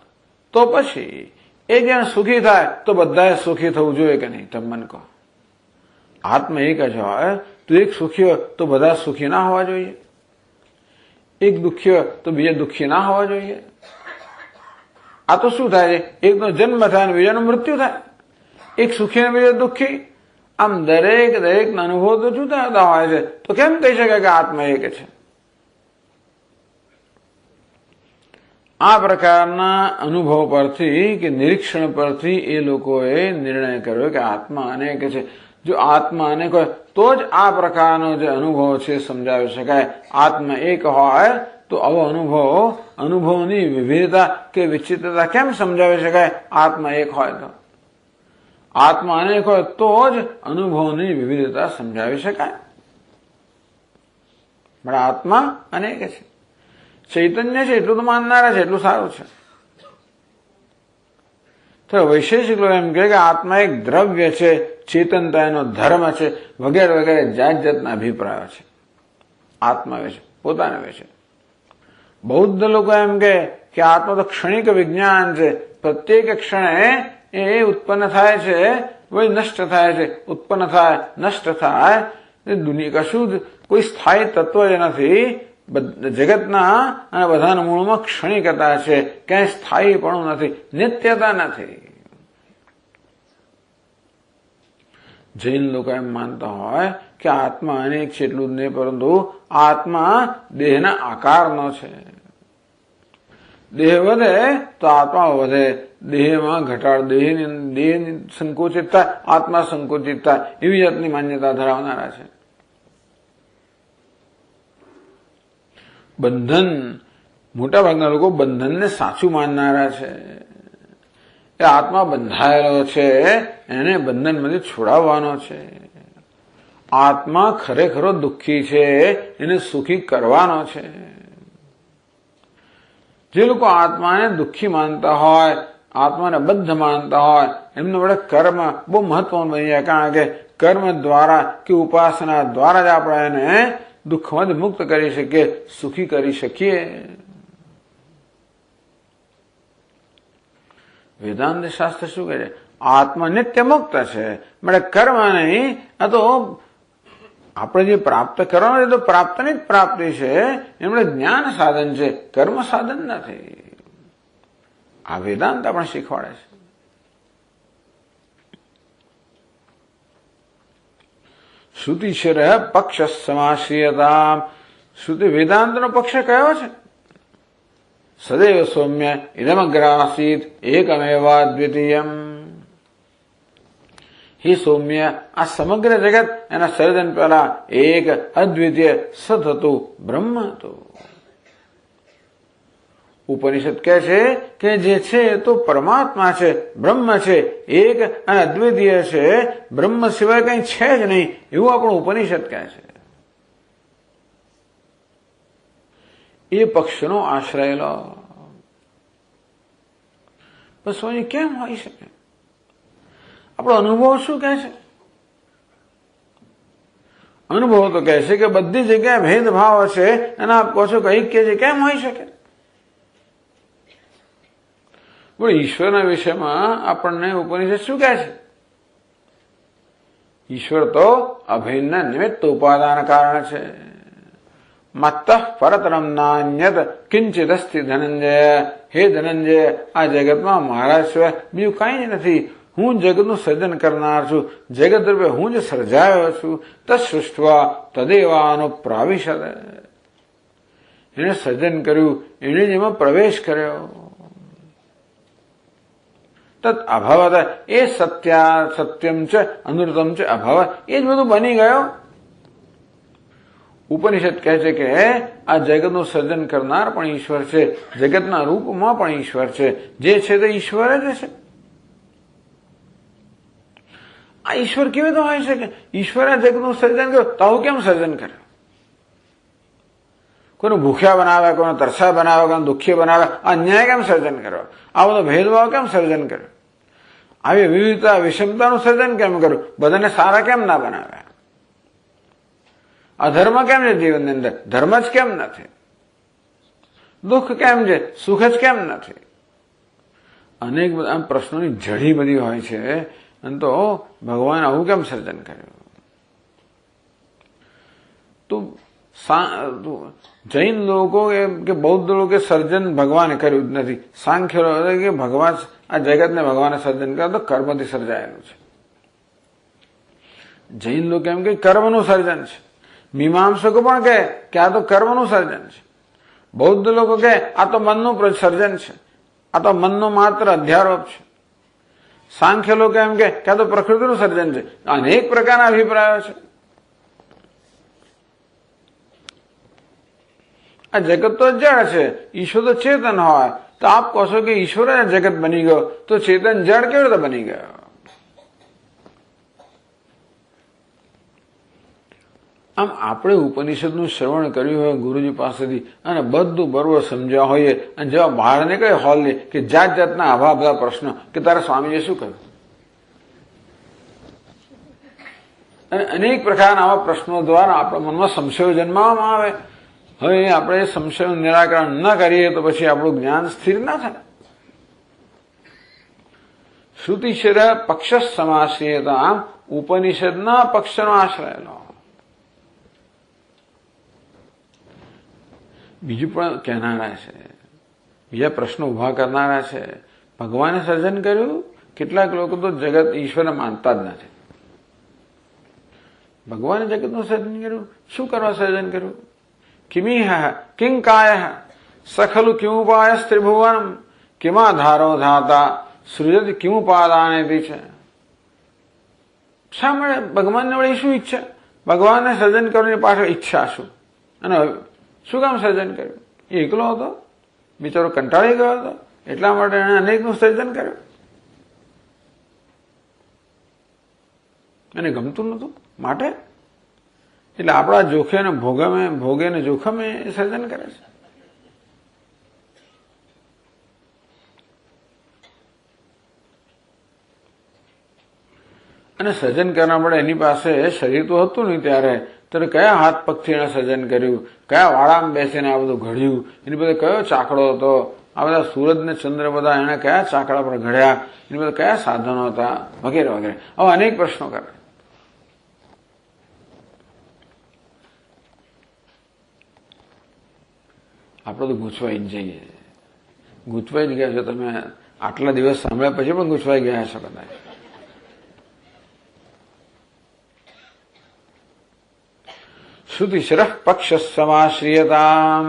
તો પછી એક જણ સુખી થાય તો બધાએ સુખી થવું જોઈએ કે નહીં? તમે મને કહો. આત્મા એક જ હોય તો એક સુખી હોય તો બધા સુખી ના હોવા જોઈએ? એક દુઃખી હોય તો બીજા દુઃખી ના હોવા જોઈએ? આ તો શું થાય છે? એકનો જન્મ થાય અને બીજાનું મૃત્યુ થાય. એક સુખી અને બીજો દુઃખી. આમ દરેકના અનુભવ તો જુદા જુદા હોય છે. તો કેમ કહી શકાય કે આત્મા એક છે? આ પ્રકારના અનુભવ પરથી કે નિરીક્ષણ પરથી એ લોકોએ નિર્ણય કર્યો કે આત્મા અનેક છે. જો આત્મા અનેક હોય તો જ આ પ્રકારનો જે અનુભવ છે સમજાવી શકાય. આત્મા એક હોય તો આવો અનુભવની વિવિધતા કે વિચિત્રતા કેમ સમજાવી શકાય? આત્મા એક હોય તો. આત્મા અનેક હોય તો જ અનુભવની વિવિધતા સમજાવી શકાય. પણ આત્મા અનેક છે, ચૈતન્ય છે એટલું તો માનનારા છે, એટલું સારું છે. તો વૈશેષિક લોકો એમ કહે કે આત્મા એક દ્રવ્ય છે, ચેતનતા એનો ધર્મ છે, વગેરે વગેરે જાત જાતના અભિપ્રાયો છે આત્મા વિશે, પોતાના વિશે. બૌદ્ધ લોકો એમ કે આત્મા તો ક્ષણિક વિજ્ઞાન છે, પ્રત્યેક ક્ષણે એ ઉત્પન્ન થાય છે, વળી નષ્ટ થાય છે, ઉત્પન્ન થાય, નષ્ટ થાય. દુનિયા કશું જ કોઈ સ્થાયી તત્વ જ નથી. જગતના અને બધાના મૂળમાં ક્ષણિકતા છે, ક્યાંય સ્થાયીપણું નથી, નિત્યતા નથી. જૈન લોકો એમ માનતા હોય કે આત્મા અનેક છે એટલું જ નહીં, પરંતુ આત્મા દેહના આકારનો છે. દેહ વધે તો આત્મા વધે, દેહમાં ઘટાડ, દેહ સંકુચિત થાય, આત્મા સંકુચિત થાય, એવી જાતની માન્યતા ધરાવનારા છે. બંધન, મોટાભાગના લોકો બંધનને સાચું માનનારા છે. એ આત્મા બંધાયેલો છે, એને બંધનમાંથી છોડાવવાનો છે. આત્મા ખરેખરો દુઃખી છે, એને સુખી કરવાનો છે. જે લોકો આત્માને દુઃખી માનતા હોય, આત્માને બંધ માનતા હોય, એમને વડે કર્મ બહુ મહત્વનું બની જાય. કારણ કે કર્મ દ્વારા કે ઉપાસના દ્વારા જ આપણે એને દુઃખમાંથી મુક્ત કરી શકીએ, સુખી કરી શકીએ. વેદાંત શાસ્ત્ર શું કહે છે? આત્મા નિત્ય મુક્ત છે. એટલે કર્મ નહીં, આ તો આપણે જે પ્રાપ્ત કરવાનું એ તો પ્રાપ્તની જ પ્રાપ્તિ છે. એમણે જ્ઞાન સાધન છે, કર્મ સાધન નથી. આ વેદાંત આપણે શીખવાડે છે. શ્રુતિશર પક્ષ સમાશ્રિયતા. શ્રુતિ વેદાંતનો પક્ષ કયો છે? સદૈવ સૌમ્ય ઇદમગ્રાસીત એકમેવા દ્વિતીયમ. હે સૌમ્ય, આ સમગ્ર જગત એના સર્જન પહેલા એક અદ્વિતીય સત હતું, બ્રહ્મ હતું. ઉપનિષદ કહે છે કે જે છે એ તો પરમાત્મા છે, બ્રહ્મ છે, એક અને અદ્વિતીય છે, બ્રહ્મ સિવાય કંઈ છે જ નહીં, એવું આપણું ઉપનિષદ કહે છે. એ પક્ષનો આશ્રય લો. બસ કેમ હોઈ શકે? આપણો અનુભવ શું કહે છે? અનુભવ તો કહે છે કે બધી જગ્યાએ ભેદભાવ છે, અને આપ કહો છો કે ઐક્ય છે. કેમ હોઈ શકે? પણ ઈશ્વરના વિષયમાં આપણને ઉપનિષદ શું કહે છે? ઈશ્વર તો અભિન્ન નિમિત્ત ઉપાદાન કારણ છે. મત્તઃ પરતરમ નાન્યત કિંચિત અસ્તિ ધનંજય. હે ધનંજય, આ જગતમાં મારા સિવાય બીજું કઈ જ નથી. હું જગતનું સર્જન કરનાર છું, જગત રૂપે હું જ સર્જાયો છું. તત્સૃષ્ટવા તદેવાનુપ્રાવિશદ. એણે સર્જન કર્યું, એણે જ એમાં પ્રવેશ કર્યો. તત અભવત એ સત્યમ છે, અનૃતમ છે, અભવત એ જ બધું બની ગયો. ઉપનિષદ કહે છે કે આ જગતનું સર્જન કરનાર પણ ઈશ્વર છે, જગતના રૂપમાં પણ ઈશ્વર છે. જે છે તે ઈશ્વર જ છે. આ ઈશ્વર કેવી રીતે હોય શકે? ઈશ્વરે જગતનું સર્જન કર્યું, તો આવું કેમ સર્જન કર્યું? કોઈને ભૂખ્યા બનાવે, કોઈને તરસા બનાવે, કોઈને દુઃખી બનાવે. આ અન્યાય કેમ સર્જન કર્યો? આ બધો ભેદભાવ કેમ સર્જન કર્યો? આવી વિવિધતા વિષમતાનું સર્જન કેમ કર્યું? બધાને સારા કેમ ના બનાવ્યા? અધર્મ કેમ છે જીવનની અંદર? ધર્મ જ કેમ નથી? દુઃખ કેમ છે? સુખ જ કેમ નથી? અનેક બધા પ્રશ્નોની જડી બધી હોય છે. અને તો ભગવાન આવું કેમ સર્જન કર્યું? તો જૈન લોકો કે બૌદ્ધ લોકો સર્જન ભગવાને કર્યું જ નથી. સાંખ્ય કે ભગવાન આ જગતને ભગવાને સર્જન કર્યું તો કર્મથી સર્જાયેલું છે. જૈન લોકો એમ કે કર્મનું સર્જન છે. મીમાંસકો પણ કહે કે આ તો કર્મનું સર્જન છે. બૌદ્ધ લોકો કહે આ તો મનનું સર્જન છે, આ તો મનનો માત્ર અધ્યારોપ છે. સાંખ્ય લોકો એમ કે આ તો પ્રકૃતિનું સર્જન છે. અનેક પ્રકારના અભિપ્રાયો છે. આ જગત તો જળ છે, ઈશ્વર તો ચેતન હોય. તો આપ કહો છો કે ઈશ્વર જગત બની ગયો, તો ચેતન જળ કેવી રીતે બની ગયો? આમ આપણે ઉપનિષદનું શ્રવણ કર્યું હોય ગુરુજી પાસેથી અને બધું બરોબર સમજ્યા હોઈએ અને જેવા બહાર નીકળે હોલની કે જાત જાતના આવા બધા પ્રશ્નો કે તારા સ્વામીએ શું કહ્યું, અને અનેક પ્રકારના આવા પ્રશ્નો દ્વારા આપણા મનમાં સંશયો જન્માવામાં આવે. હવે આપણે સંશયનું નિરાકરણ ન કરીએ તો પછી આપણું જ્ઞાન સ્થિર ના થાય. શ્રુતિશર પક્ષ સમાશ્રિયતા. ઉપનિષદના પક્ષનો આશ્રય લો. બીજું પણ કહેનારા છે, બીજા પ્રશ્નો ઉભા કરનારા છે. ભગવાને સર્જન કર્યું. કેટલાક લોકો તો જગત ઈશ્વરને માનતા જ નથી. ભગવાને જગતનું સર્જન કર્યું. શું કરવા સર્જન કર્યું? કિમિહ કિંકાય સખલુ કિમુપાય ત્રિભુવનમ કિમાધારો ધાતા સૃજત કિમુપાદાનેતી છે. શા મળે ભગવાનને વળી શું ઈચ્છા? ભગવાનને સર્જન કરવાની પાછળ ઈચ્છા શું? અને શું કામ સર્જન કર્યું? એ એકલો હતો, બિચારો કંટાળી ગયો હતો, એટલા માટે એણે અનેકનું સર્જન કર્યું. એને ગમતું નતું માટે એટલે આપણા જોખે ને ભોગે ને જોખમે સર્જન કરે છે. અને સર્જન કરવા માટે એની પાસે શરીર તો હતું નહીં ત્યારે કયા હાથ પગથી એણે સર્જન કર્યું, કયા વાળામાં બેસીને આ બધું ઘડ્યું, એની પાસે કયો ચાકડો હતો, આ બધા સૂરજ ને ચંદ્ર બધા એને કયા ચાકડા પર ઘડ્યા, એને બધા કયા સાધનો હતા, વગેરે વગેરે. હવે અનેક પ્રશ્નો કરે. આપણે તો ગૂંચવાઈ જ જઈએ. ગૂંચવાઈ જ ગયા છો તમે. આટલા દિવસ સાંભળ્યા પછી પણ ગૂંચવાઈ ગયા છો કદાચ. શ્રુતિશરઃ પક્ષ સમાશ્રિયતામ.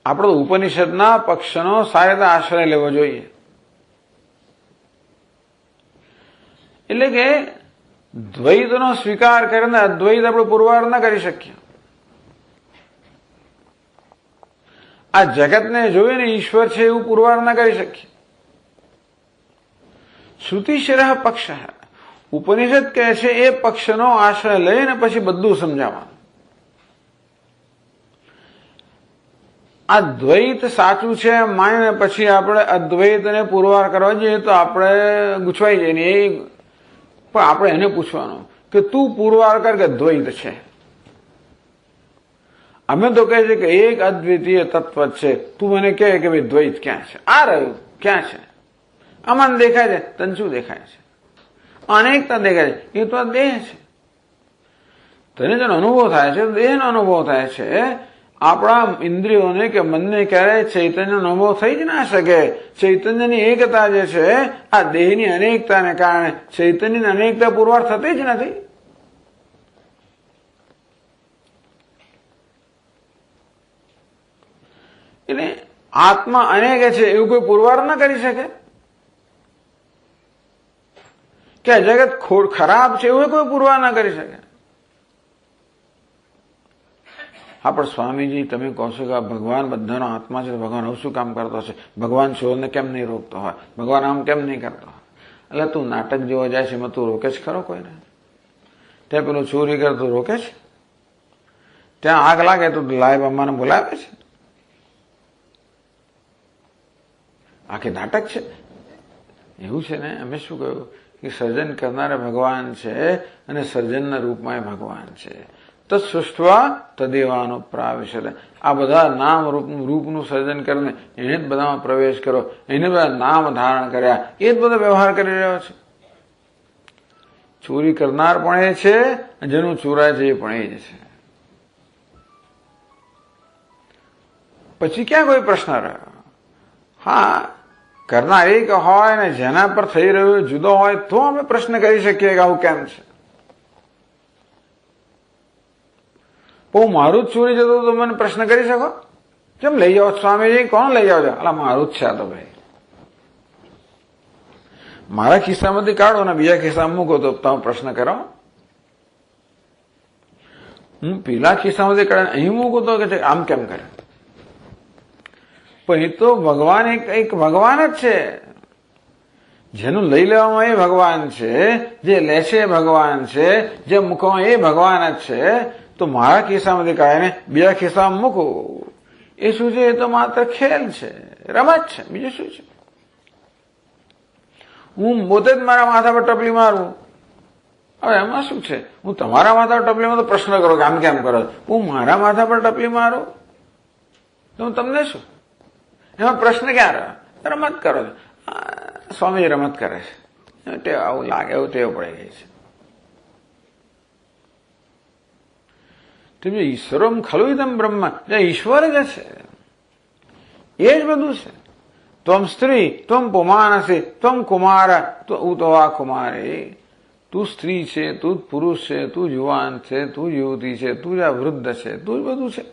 આપણો ઉપનિષદના પક્ષનો સારી રીતે આશ્રય લેવો જોઈએ. એટલે કે દ્વૈતનો સ્વીકાર કરીને અદ્વૈત આપણે પુરવાર ન કરી શકીએ. આ જગતને જોઈને ઈશ્વર છે એવું પુરવાર ન કરી શકીએ. શ્રુતિશરઃ પક્ષ, ઉપનિષદ કહે છે એ પક્ષનો આશ્રય લઈને પછી બધું સમજાવવાનું. આ દ્વૈત સાચું છે માનીને પછી આપણે અદ્વૈતને પુરવાર કરવા જઈએ તો આપણે ગૂંચવાઈ જઈએ. પણ આપણે એને પૂછવાનું કે તું પુરવાર કર કે દ્વૈત છે. અમે તો કહે છે કે એક અદ્વિતીય તત્વ છે. તું મને કહે કે ભાઈ દ્વૈત ક્યાં છે? આ રહ્યું ક્યાં છે? આમાં દેખાય છે, તને શું દેખાય છે? અનેકતા દેખાય છે, એ તો આ દેહ છે. તને જેનો અનુભવ થાય છે દેહનો અનુભવ થાય છે. આપણા ઇન્દ્રિયોને કે મનને ક્યારેય ચૈતન્યનો અનુભવ થઈ જ ના શકે. ચૈતન્યની એકતા જે છે આ દેહની અનેકતાને કારણે ચૈતન્યની અનેકતા પુરવાર થતી જ નથી. એટલે આત્મા અનેક છે એવું કોઈ પુરવાર ન કરી શકે. કે આ જગત ખરાબ છે એવું કોઈ પુરવાર ન કરી શકે. હા, પણ સ્વામીજી તમે કહો છો કે ભગવાન બધાનો આત્મા છે, ભગવાન આવું શું કામ કરતો હશે? ભગવાન ચોરને કેમ નહીં રોકતો હોય? ભગવાન આમ કેમ નહીં કરતો હોય? એટલે તું નાટક જોવા જાય છે એમાં તું રોકે જ ખરો કોઈને? ત્યાં પેલું ચોરી કરે તું રોકે છે? ત્યાં આગ લાગે તો લાઈવ અમ્માને બોલાવે છે? આખી નાટક છે. એવું છે ને, અમે શું કહ્યું કે સર્જન કરનારા ભગવાન છે અને સર્જનના રૂપમાં એ ભગવાન છે. તત્સૃષ્ટવા તદેવાનો પ્રાવિશદ. આ બધા નામ રૂપનું સર્જન કરીને એને જ બધામાં પ્રવેશ કરો, એને બધા નામ ધારણ કર્યા, એ જ બધો વ્યવહાર કરી રહ્યો છે. ચોરી કરનાર પણ એ છે, જેનું ચોરાય છે એ પણ એ જ છે. પછી ક્યાં કોઈ પ્રશ્ન રહ્યો? હા, કરનાર એક હોય ને જેના પર થઈ રહ્યો જુદો હોય તો અમે પ્રશ્ન કરી શકીએ કે આવું કેમ છે. હું મારું જ ચોરી જતો તો મને પ્રશ્ન કરી શકો? કેમ લઈ જાઓ સ્વામીજી? કોણ લઈ જાઓ છો? અલા મારું જ છે આ તો ભાઈ. મારા ખિસ્સામાંથી કાઢો ને બીજા ખિસ્સામાં મૂકો તો તમે પ્રશ્ન કરો. હું પેલા ખિસ્સામાંથી કાઢે અહીં મૂકું તો કે આમ કેમ કરે? પણ એ તો ભગવાન એક ભગવાન જ છે. જેનું લઈ લેવામાં એ ભગવાન છે, જે લે છે એ ભગવાન છે, જે મૂકવામાં એ ભગવાન જ છે. તો મારા ખિસ્સામાંથી કાઢીને બીજા ખિસ્સામાં મૂકું એ શું છે? એ તો માત્ર ખેલ છે, રમત છે, બીજું શું છે? હું પોતે જ મારા માથા પર ટપલી મારું. હવે એમાં શું છે? હું તમારા માથા પર ટપલીમાં તો પ્રશ્ન કરો કે આમ કેમ કરો? હું મારા માથા પર ટપલી મારું તો હું તમને શું? એમાં પ્રશ્ન ક્યાં રહ્યો? રમત કરો. સ્વામી રમત કરે છે, આવું લાગે, એવું ટેવ પડી ગઈ છે. ઈશ્વરમ ખલુ ઇદમ બ્રહ્મ, ઈશ્વર જ છે, એ જ બધું છે. ત્વમ સ્ત્રી ત્વમ પુમાનસી ત્વમ કુમાર ઉતવા કુમારી. તું સ્ત્રી છે, તું પુરુષ છે, તું યુવાન છે, તું યુવતી છે, તું જ વૃદ્ધ છે, તું જ બધું છે.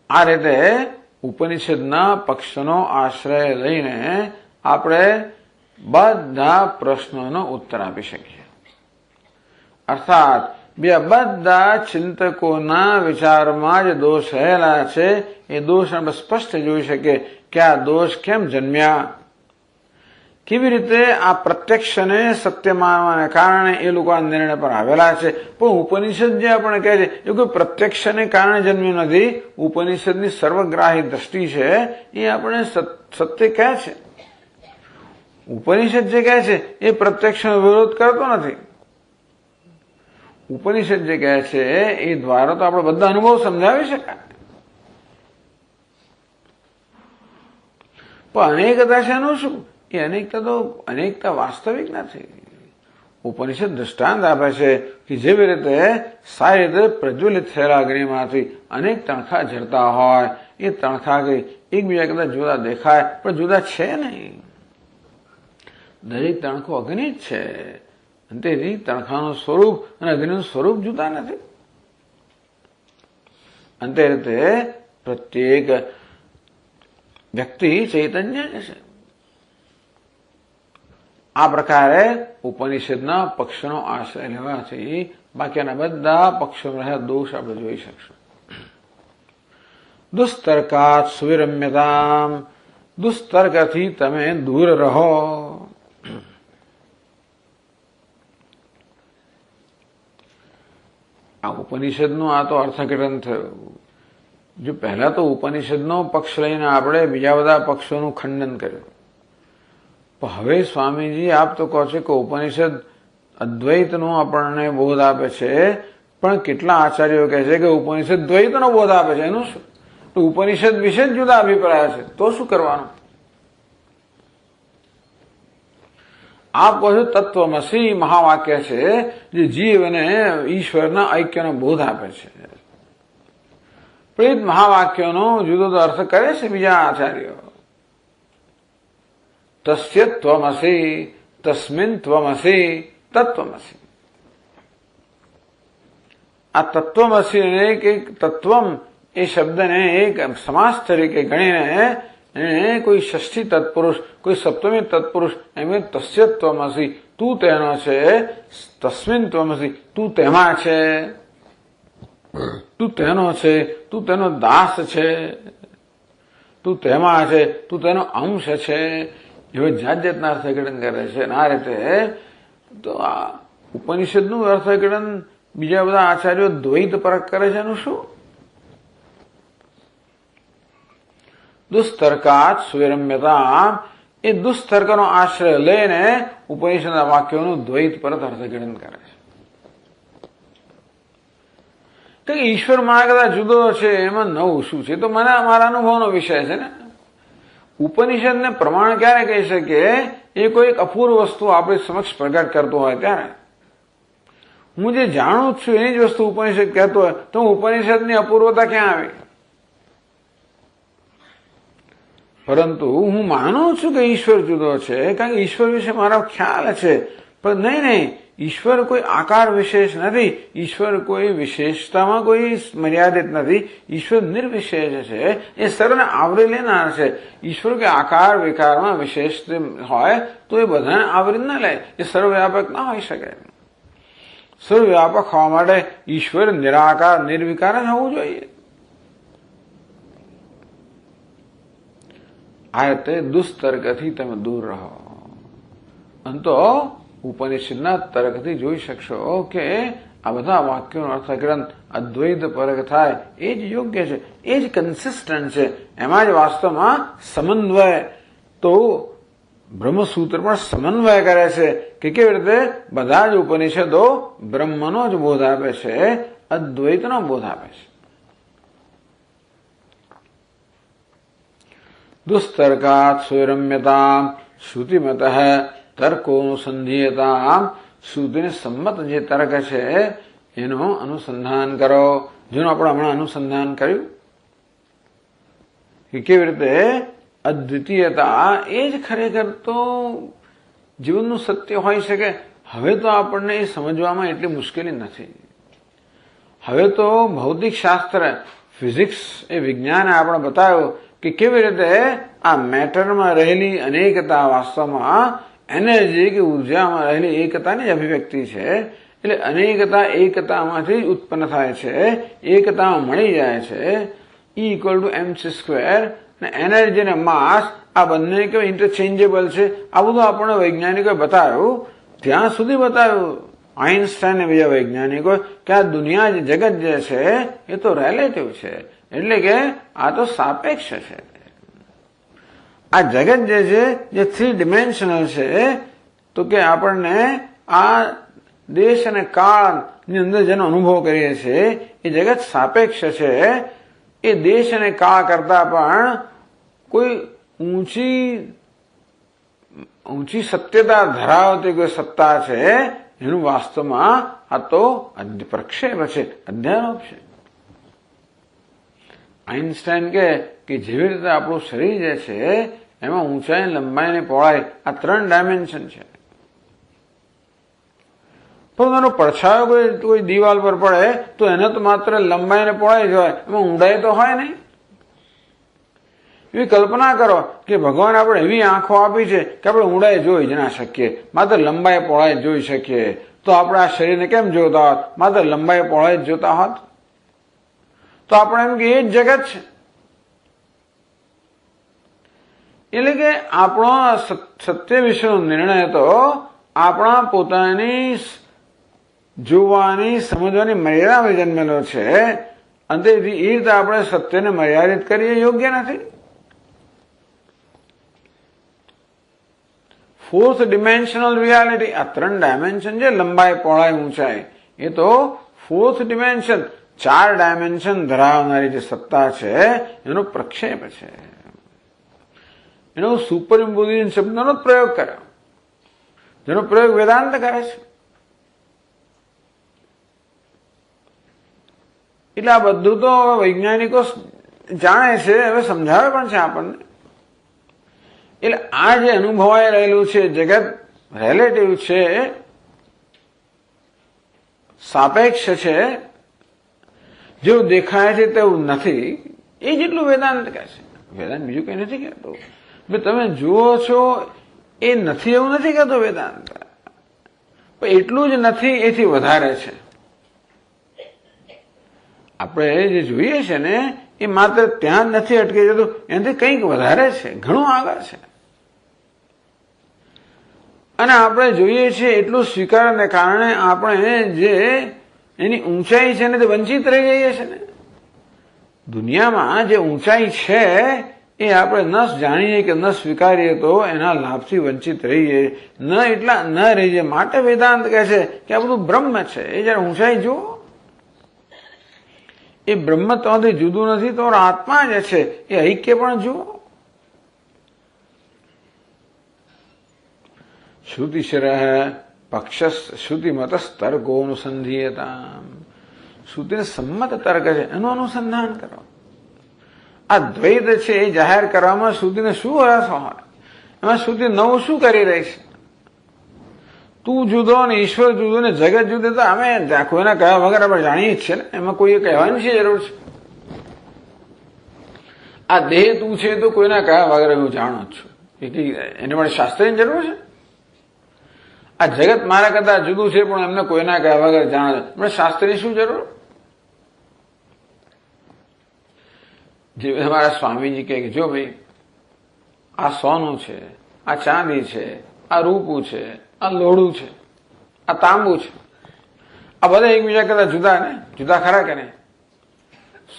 આ રીતે ઉપનિષદના પક્ષનો આશ્રય લઈને આપણે બધા પ્રશ્નોનો ઉત્તર આપી શકીએ. અર્થાત બધા ચિંતકોના વિચારમાં જે દોષ રહેલા છે એ દોષ આપણે સ્પષ્ટ જોઈ શકીએ કે આ દોષ કેમ જન્મ્યા, કેવી રીતે આ પ્રત્યક્ષને સત્ય માનવાને કારણે એ લોકો આ નિર્ણય પર આવેલા છે. પણ ઉપનિષદ જે આપણે કહે છે એ કોઈ પ્રત્યક્ષને કારણે જન્મ્યું નથી. ઉપનિષદની સર્વગ્રાહી દ્રષ્ટિ છે એ આપણે સત્ય કહે છે. ઉપનિષદ જે કહે છે એ પ્રત્યક્ષનો વિરોધ કરતો નથી. ઉપનિષદ જે કહે છે એ દ્વારા તો આપણે બધા અનુભવ સમજાવી શકાય. પણ અનેકતા છે એનું શું? એ અનેકતા વાસ્તવિક નથી. ઉપનિષદ દૃષ્ટાંત આપે છે કે જેવી રીતે સારી રીતે પ્રજ્વલિત થયેલા અગ્નિમાંથી અનેક તણખા ઝરતા હોય, એ તણખા એકબીજા કરતા જુદા દેખાય પણ જુદા છે નહીં. દરેક તણખો અગ્નિ જ છે. તેથી તણખાનું સ્વરૂપ અને અગ્નિનું સ્વરૂપ જુદા નથી. અંતે રીતે પ્રત્યેક વ્યક્તિ ચૈતન્ય જ છે. આ પ્રકારે ઉપનિષદના પક્ષનો આશ્રય લેવાથી બાકીના બધા પક્ષોમાં રહેલા દોષ આપણે જોઈ શકશું. દુસ્તર્કાત સુવિરમ્યતામ, દુસ્તર્કથી તમે દૂર રહો. આ ઉપનિષદનું આ તો અર્થઘટન થયું. જો પહેલા તો ઉપનિષદનો પક્ષ લઈને આપણે બીજા બધા પક્ષોનું ખંડન કર્યું. પણ હવે સ્વામીજી આપ તો કહો છો કે ઉપનિષદ અદ્વૈતનો આપણને બોધ આપે છે, પણ કેટલા આચાર્યો કહે છે કે ઉપનિષદ દ્વૈતનો બોધ આપે છે. એનું શું? તો ઉપનિષદ વિશે જ જુદા અભિપ્રાય છે, તો શું કરવાનું? આપ કહો છો તત્વમસી મહાવાક્ય છે જે જીવ અને ઈશ્વરના ઐક્યનો બોધ આપે છે. પણ મહાવાક્યનો જુદો અર્થ કરે છે બીજા આચાર્યો. તસ્ય ત્વમસી, તસ્મિન ત્વમસી, તત્વમસી. આ તત્વમસી કે તત્વમ એ શબ્દને એક સમાસ તરીકે ગણીને કોઈ ષષ્ઠી તત્પુરુષ, કોઈ સપ્તમી તત્પુરુષ એમ તસ્ય ત્વમસી, તું તેનો છે, તસ્મિન ત્વમસી, તું તેમાં છે, તું તેનો છે, તું તેનો દાસ છે, તું તેમાં છે, તું તેનો અંશ છે. એવા જાત જાતના અર્થઘટન કરે છે. આ રીતે તો આ ઉપનિષદનું અર્થઘટન બીજા બધા આચાર્યો દ્વૈત પરક કરે છે. એનું શું? દુસ્તર્કાત સુવિરમ્યતા, એ દુસ્તર્કનો આશ્રય લઈને ઉપનિષદના વાક્યોનું દ્વૈત પરત અર્થઘટન કરે છે. કે ઈશ્વર મારા કરતા જુદો છે એમાં નવું શું છે? તો મને મારા અનુભવનો વિષય છે ને. ઉપનિષદને પ્રમાણ ક્યારે કહી શકીએ? એ કોઈ એક અપૂર્વ વસ્તુ આપણી સમક્ષ પ્રગટ કરતો હોય ત્યારે. હું જે જાણું છું એની જ વસ્તુ ઉપનિષદ કહેતો હોય તો ઉપનિષદની અપૂર્વતા ક્યાં આવી? પરંતુ હું માનું છું કે ઈશ્વર જુદો છે, કારણ કે ઈશ્વર વિશે મારો ખ્યાલ છે. પણ નહીં, ઈશ્વર કોઈ આકાર વિશેષ નથી. ઈશ્વર કોઈ વિશેષતામાં કોઈ મર્યાદિત નથી. ઈશ્વર નિર્વિશેષ છે. એ સર્વને આવરી લેનાર છે. ઈશ્વર કે આકાર વિકારમાં વિશેષ હોય તો એ બધાને આવરી ન લે. એ સર્વવ્યાપક ના હોઈ શકે. સર્વવ્યાપક હોવા માટે ઈશ્વર નિરાકાર નિર્વિકાર જ હોવું જોઈએ. આ રીતે દુસ્તર્કથી તમે દૂર રહો. અંતો ઉપનિષદના તર્કથી જોઈ શકશો કે આ બધા વાક્યોનો અર્થઘટન અદ્વૈત પરક થાય એ જ યોગ્ય છે, એ જ કન્સિસ્ટન્ટ છે. એમાં જ વાસ્તવમાં સમન્વય. તો બ્રહ્મસૂત્ર પણ સમન્વય કરે છે કે કેવી રીતે બધા જ ઉપનિષદો બ્રહ્મનો જ બોધ આપે છે, અદ્વૈતનો બોધ આપે છે. દુસ્તર્કાત સુરમ્યતા શ્રુતિમત તર્કોનુસંધીયતા, શ્રુતિને સંમત જે તર્ક છે એનું અનુસંધાન કરો. જેનું આપણે હમણાં અનુસંધાન કર્યું કે કેવી રીતે અદ્વિતીયતા એ જ ખરેખર તો જીવનનું સત્ય હોઈ શકે. હવે તો આપણને એ સમજવામાં એટલી મુશ્કેલી નથી. હવે તો ભૌતિક શાસ્ત્ર, ફિઝિક્સ, એ વિજ્ઞાને આપણે બતાવ્યું કે કેવી રીતે આ મેટરમાં રહેલી અનેકતા વાસ્તવમાં એનર્જી કે ઉર્જામાં રહેલી એકતાની જ અભિવ્યક્તિ છે. એટલે અનેકતા એકતામાંથી જ ઉત્પન્ન થાય છે, એકતામાં મળી જાય છે. E=mc². ને એનર્જી અને માસ આ બંને કેવું ઇન્ટરચેન્જેબલ છે. આ બધું આપણને વૈજ્ઞાનિકોએ બતાવ્યું. ત્યાં સુધી બતાવ્યું આઇન્સ્ટાઈન અને બીજા વૈજ્ઞાનિકો કે આ દુનિયા જે જગત જે છે એ તો રિલેટિવ છે, એટલે કે આ તો સાપેક્ષ છે. આ જગત જે છે જે 3 ડિમેન્શનલ છે, તો કે આપણને આ દેશ અને કાળની અંદર જેનો અનુભવ કરીએ છીએ એ જગત સાપેક્ષ છે. એ દેશ અને કાળ કરતા પણ કોઈ ઊંચી સત્યતા ધરાવતી કોઈ સત્તા છે એનું વાસ્તવમાં આ તો પ્રક્ષેપ છે, અધ્યારોપ છે. આઇન્સ્ટાઈન કે જેવી રીતે આપણું શરીર જે છે એમાં ઊંચાઈ, લંબાઈ અને પહોળાઈ આ 3 ડાયમેન્શન છે. પણ એનો પડછાયો કોઈ દિવાલ પર પડે તો એને તો માત્ર લંબાઈ અને પહોળાઈ જ હોય, એમાં ઊંડાઈ તો હોય નહીં. એવી કલ્પના કરો કે ભગવાન આપણે એવી આંખો આપી છે કે આપણે ઊંડાઈ જોઈ જ ના શકીએ, માત્ર લંબાઈ પહોળાઈ જોઈ શકીએ. તો આપણે આ શરીરને કેમ જોતા હોત? માત્ર લંબાઈ પહોળાઈ જ જોતા હોત તો આપણે એમ કે એ જ જગત છે. એટલે કે આપણો સત્ય વિશેનો નિર્ણય તો આપણા પોતાની જોવાની, સમજવાની મર્યાદામાં જન્મેલો છે. અને તેથી એ રીતે આપણે સત્યને મર્યાદિત કરીએ યોગ્ય નથી. 4th dimensional reality, આ 3 ડાયમેન્શન છે, લંબાઈ, પહોળાઈ, ઊંચાઈ, એ તો 4th dimension, 4 ડાયમેન્શન ધરાવનારી જે સત્તા છે એનો પ્રક્ષેપ છે. એનો સુપર ઇમ્પોઝિશન શબ્દનો પ્રયોગ કર્યો, જેનો પ્રયોગ વેદાંત કરે છે. એટલે આ બધું તો વૈજ્ઞાનિકો જાણે છે, હવે સમજાવે પણ છે આપણને. એટલે આ જે અનુભવાઈ રહેલું છે જગત રિલેટિવ છે, સાપેક્ષ છે, જેવું દેખાય છે તેવું નથી, એ જેટલું વેદાંત કહે છે. વેદાંત બીજું કઈ નથી કહેતો. તમે જુઓ છો એ નથી એવું નથી કહેતો વેદાંત, પણ એટલું જ નથી એથી વધારે છે. આપણે જે જોઈએ છે ને એ માત્ર ત્યાં જ નથી અટકી જતું, એનાથી કંઈક વધારે છે, ઘણું આગળ છે. અને આપણે જોઈએ છીએ એટલું સ્વીકારને કારણે આપણે જે એની ઊંચાઈ છે ને તે વંચિત રહી જઈએ છીએ ને. દુનિયામાં જે ઊંચાઈ છે એ આપણે ન જાણીએ કે ન સ્વીકારીએ તો એના લાભથી વંચિત રહીએ, ન એટલા ન રહીએ. માટે વેદાંત કહે છે કે આ બધું બ્રહ્મ છે. એ જયારે ઊંચાઈ જુઓ, એ બ્રહ્મ તમારાથી જુદું નથી, તો આત્મા જે છે એ ઐક્ય પણ જુઓ. શ્રુતિશર પક્ષ શ્રુતિમતસ્તર્કોનુસંધીયતા, શ્રુતિને સંમત તર્ક છે એનું અનુસંધાન કરો. આ દ્વૈત છે એ જાહેર કરવામાં શ્રુતિને શું રસ હોય? એમાં શ્રુતિ નવું શું કરી રહી છે? તું જુદો ને ઈશ્વર જુદો ને જગત જુદો તો અમે કોઈના કહેવા વગર આપણે જાણીએ જ છે ને, એમાં કોઈ કહેવાની છે જરૂર છે? આ દેહ તું છે તો કોઈના કહેવા વગર હું જાણું જ છું, એને માટે શાસ્ત્રની જરૂર છે? આ જગત મારા કરતા જુદું છે પણ એમને કોઈના કહેવા વગર જાણે, મને શાસ્ત્રની શું જરૂર? જે અમારા સ્વામીજી કહે કે જો ભાઈ આ સોનું છે, આ ચાંદી છે, આ રૂપું છે, આ લોઢું છે, આ તાંબુ છે, આ બધા એકબીજા કરતા જુદા ને? જુદા ખરા કે નહીં?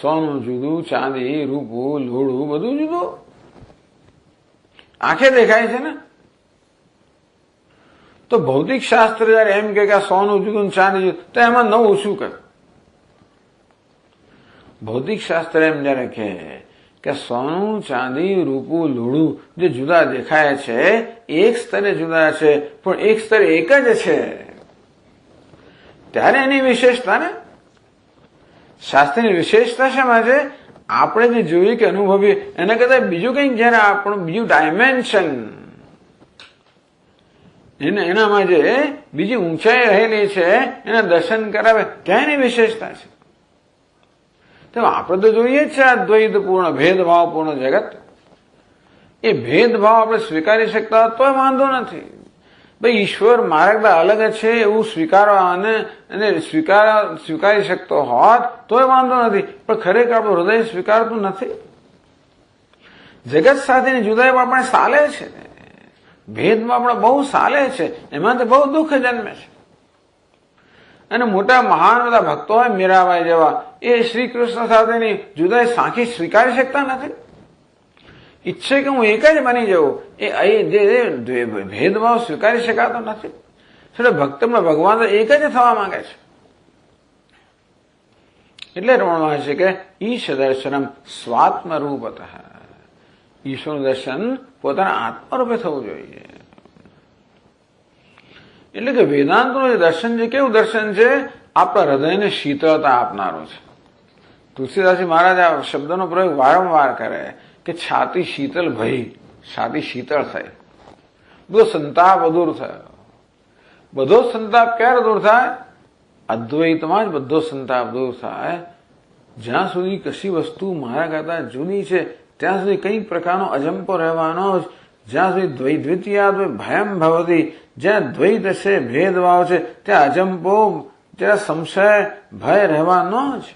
સોનું જુદું, ચાંદી, રૂપું, લોઢું બધું જુદું, આંખે દેખાય છે ને. તો ભૌતિક શાસ્ત્ર જયારે એમ કે આ સોનું જુદું, ચાંદી જુદું, તો એમાં નવું શું કરે? ભૌતિક શાસ્ત્ર એમ જયારે કે સોનું, ચાંદી, રૂપું, લોઢું જે જુદા દેખાય છે એક સ્તરે જુદા છે પણ એક સ્તરે એક જ છે, ત્યારે એની વિશેષતા ને. શાસ્ત્રની વિશેષતા શેમાં છે? આપણે જે જોઈએ કે અનુભવીએ એના કરતા બીજું કંઈક જયારે આપણું બીજું ડાયમેન્શન, એનામાં જે બીજી ઊંચાઈ રહેલી છે એના દર્શન કરાવે, ત્યાં એની વિશેષતા છે. તો આપણે તો જોઈએ જ છે આ દ્વૈતપૂર્ણ, ભેદભાવપૂર્ણ જગત. એ ભેદભાવ આપણે સ્વીકારી શકતા હોત તોય વાંધો નથી. ભાઈ ઈશ્વર મારા કરતા અલગ છે એવું સ્વીકારવા અને સ્વીકારી શકતો હોત તોય વાંધો નથી, પણ ખરેખર આપણું હૃદય સ્વીકારતું નથી. જગત સાથેની જુદાઈ આપણે સાલે છે, ભેદમાં આપણે બહુ સાલે છે, એમાંથી બહુ દુઃખ જન્મે છે. અને મોટા મહાન બધા ભક્તો હોય મીરાબાઈ જેવા, એ શ્રી કૃષ્ણ સાથેની જુદાઈ સાંખી સ્વીકારી શકતા નથી. ઈચ્છે કે હું એક જ બની જાઉં, એ જે ભેદભાવ સ્વીકારી શકાતો નથી. એટલે ભક્તમાં ભગવાન તો એક જ થવા માંગે છે. એટલે રમણમાં છે કે ઈશ દર્શનમ સ્વાત્મ રૂપતઃ, ઈશ્વરનું દર્શન પોતાના આત્મરૂપે થવું જોઈએ. એટલે કે વેદાંતનું જે દર્શન છે કેવું દર્શન છે? આપણા હૃદયને શીતળતા આપનારું છે. તુલસીદાસજી મહારાજ આ શબ્દનો પ્રયોગ વારંવાર કરે કે છાતી શીતળ ભઈ, છાતી શીતળ થઈ, બધો સંતાપ દૂર થયો. બધો સંતાપ ક્યારે દૂર થાય? અદ્વૈતમાં જ બધો સંતાપ દૂર થાય. જ્યાં સુધી કશી વસ્તુ મારા કરતા જુદી છે ત્યાં સુધી કઈ પ્રકારનો અજંપો રહેવાનો જ. જ્યાં સુધી દ્વૈત્યાદ ભયમ ભવતી, જ્યાં દ્વૈત છે, ભેદભાવ છે, ત્યાં અજંપો, ત્યાં સંશય, ભય રહેવાનો જ.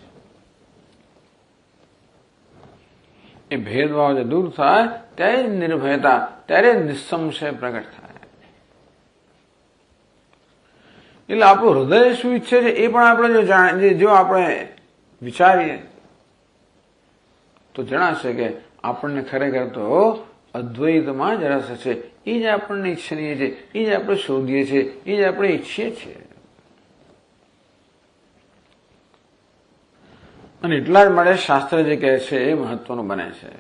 એ ભેદભાવ જે દૂર થાય ત્યારે જ નિર્ભયતા, ત્યારે નિસંશય પ્રગટ થાય. એટલે આપણું હૃદય શું ઈચ્છે છે એ પણ આપણે જો આપણે વિચારીએ તો જણાશે કે આપણને ખરેખર તો અદ્વૈતમાં જ રસ છે. એ જ આપણને ઈચ્છનીય છે, એ જ આપણે શોધીએ છીએ, એ જ આપણે ઈચ્છીએ છીએ. અને એટલા જ માટે શાસ્ત્ર જે કહે છે એ મહત્વનું બને છે.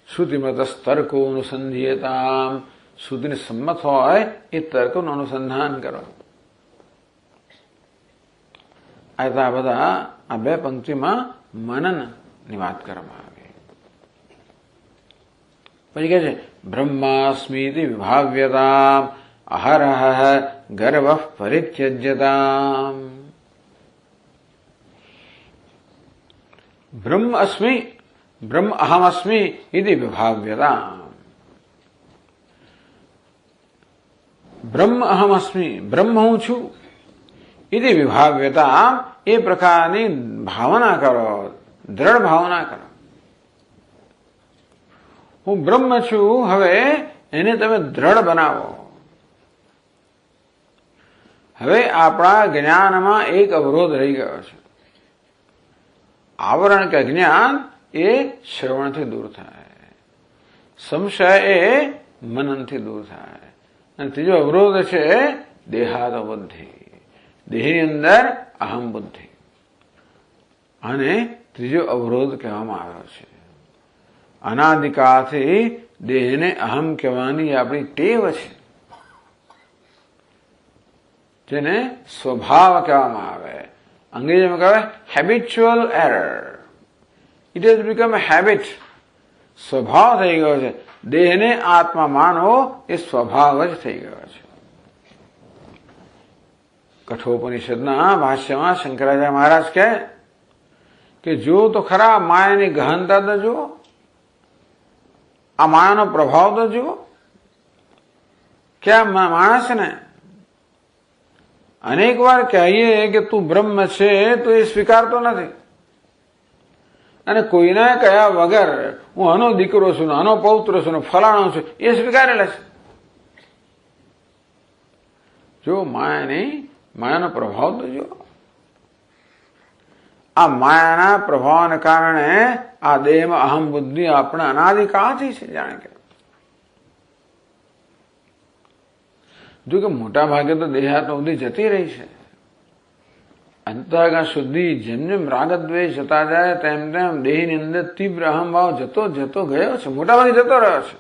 શ્રુતિમત તર્કો અનુસંધીયતા, શ્રુતિને સંમત હોય એ તર્કોનું અનુસંધાન કરો. આ બધા આ બે પંક્તિમાં મનનની વાત કરવામાં આવી. પછી કહે છે બ્રહ્માસ્મીતિ વિભાવ્યતા અહરહ ગર્વ પરિત્યજ્યતા. બ્રહ્મ અસ્મિ, બ્રહ્મ અહમ અસ્મિ ઇતિ વિભાવ્યતા. બ્રહ્મ અહમ અસ્મિ, બ્રહ્મ હું છું, ઇતિ વિભાવ્યતા, એ પ્રકારની ભાવના કરો, દ્રઢ ભાવના કરો. હું બ્રહ્મ છું, હવે એને તમે દ્રઢ બનાવો. હવે આપણા જ્ઞાનમાં એક અવરોધ રહી ગયો છે. આવરણ કે જ્ઞાન એ શ્રવણથી દૂર થાય, સંશય એ મનનથી દૂર થાય. અને ત્રીજો અવરોધ છે દેહાદ બુદ્ધિ, દેહની અંદર અહમ બુદ્ધિ. અને ત્રીજો અવરોધ કહેવામાં આવ્યો છે. અનાદિકાળથી દેહને અહમ કહેવાની આપણી ટેવ છે, જેને સ્વભાવ કહેવામાં આવે. અંગ્રેજીમાં કહેવાય habitual error. It has become a habit. સ્વભાવ થઈ ગયો છે. દેહને આત્મા માનો એ સ્વભાવ જ થઈ ગયો છે. કઠોપનિષદના ભાષ્યમાં શંકરાચાર્ય મહારાજ કહે કે જો તો ખરા માયાની ગહનતા તો જુઓ, આ માયાનો પ્રભાવ તો જુઓ. ક્યાં માણસને અનેક વાર કહીએ કે તું બ્રહ્મ છે તો એ સ્વીકારતો નથી, અને કોઈને કયા વગર હું આનો દીકરો છું, આનો પૌત્ર છું, ફલાણો છું, એ સ્વીકારેલા છે. જો માયાનો પ્રભાવ તો જો. આ માયાના પ્રભાવને કારણે આ દેહમાં અહમ બુદ્ધિ આપણે અનાદિકાળથી છે. જાણે કે જો કે મોટા ભાગે તો દેહાત્મ બુદ્ધિ જતી રહી છે. અંતઃકરણ શુદ્ધિ જેમ જેમ રાગદ્વેષ જતા જાય તેમ તેમ દેહની અંદર તીવ્ર અહમભાવ જતો ગયો છે, મોટા ભાગે જતો રહ્યો છે.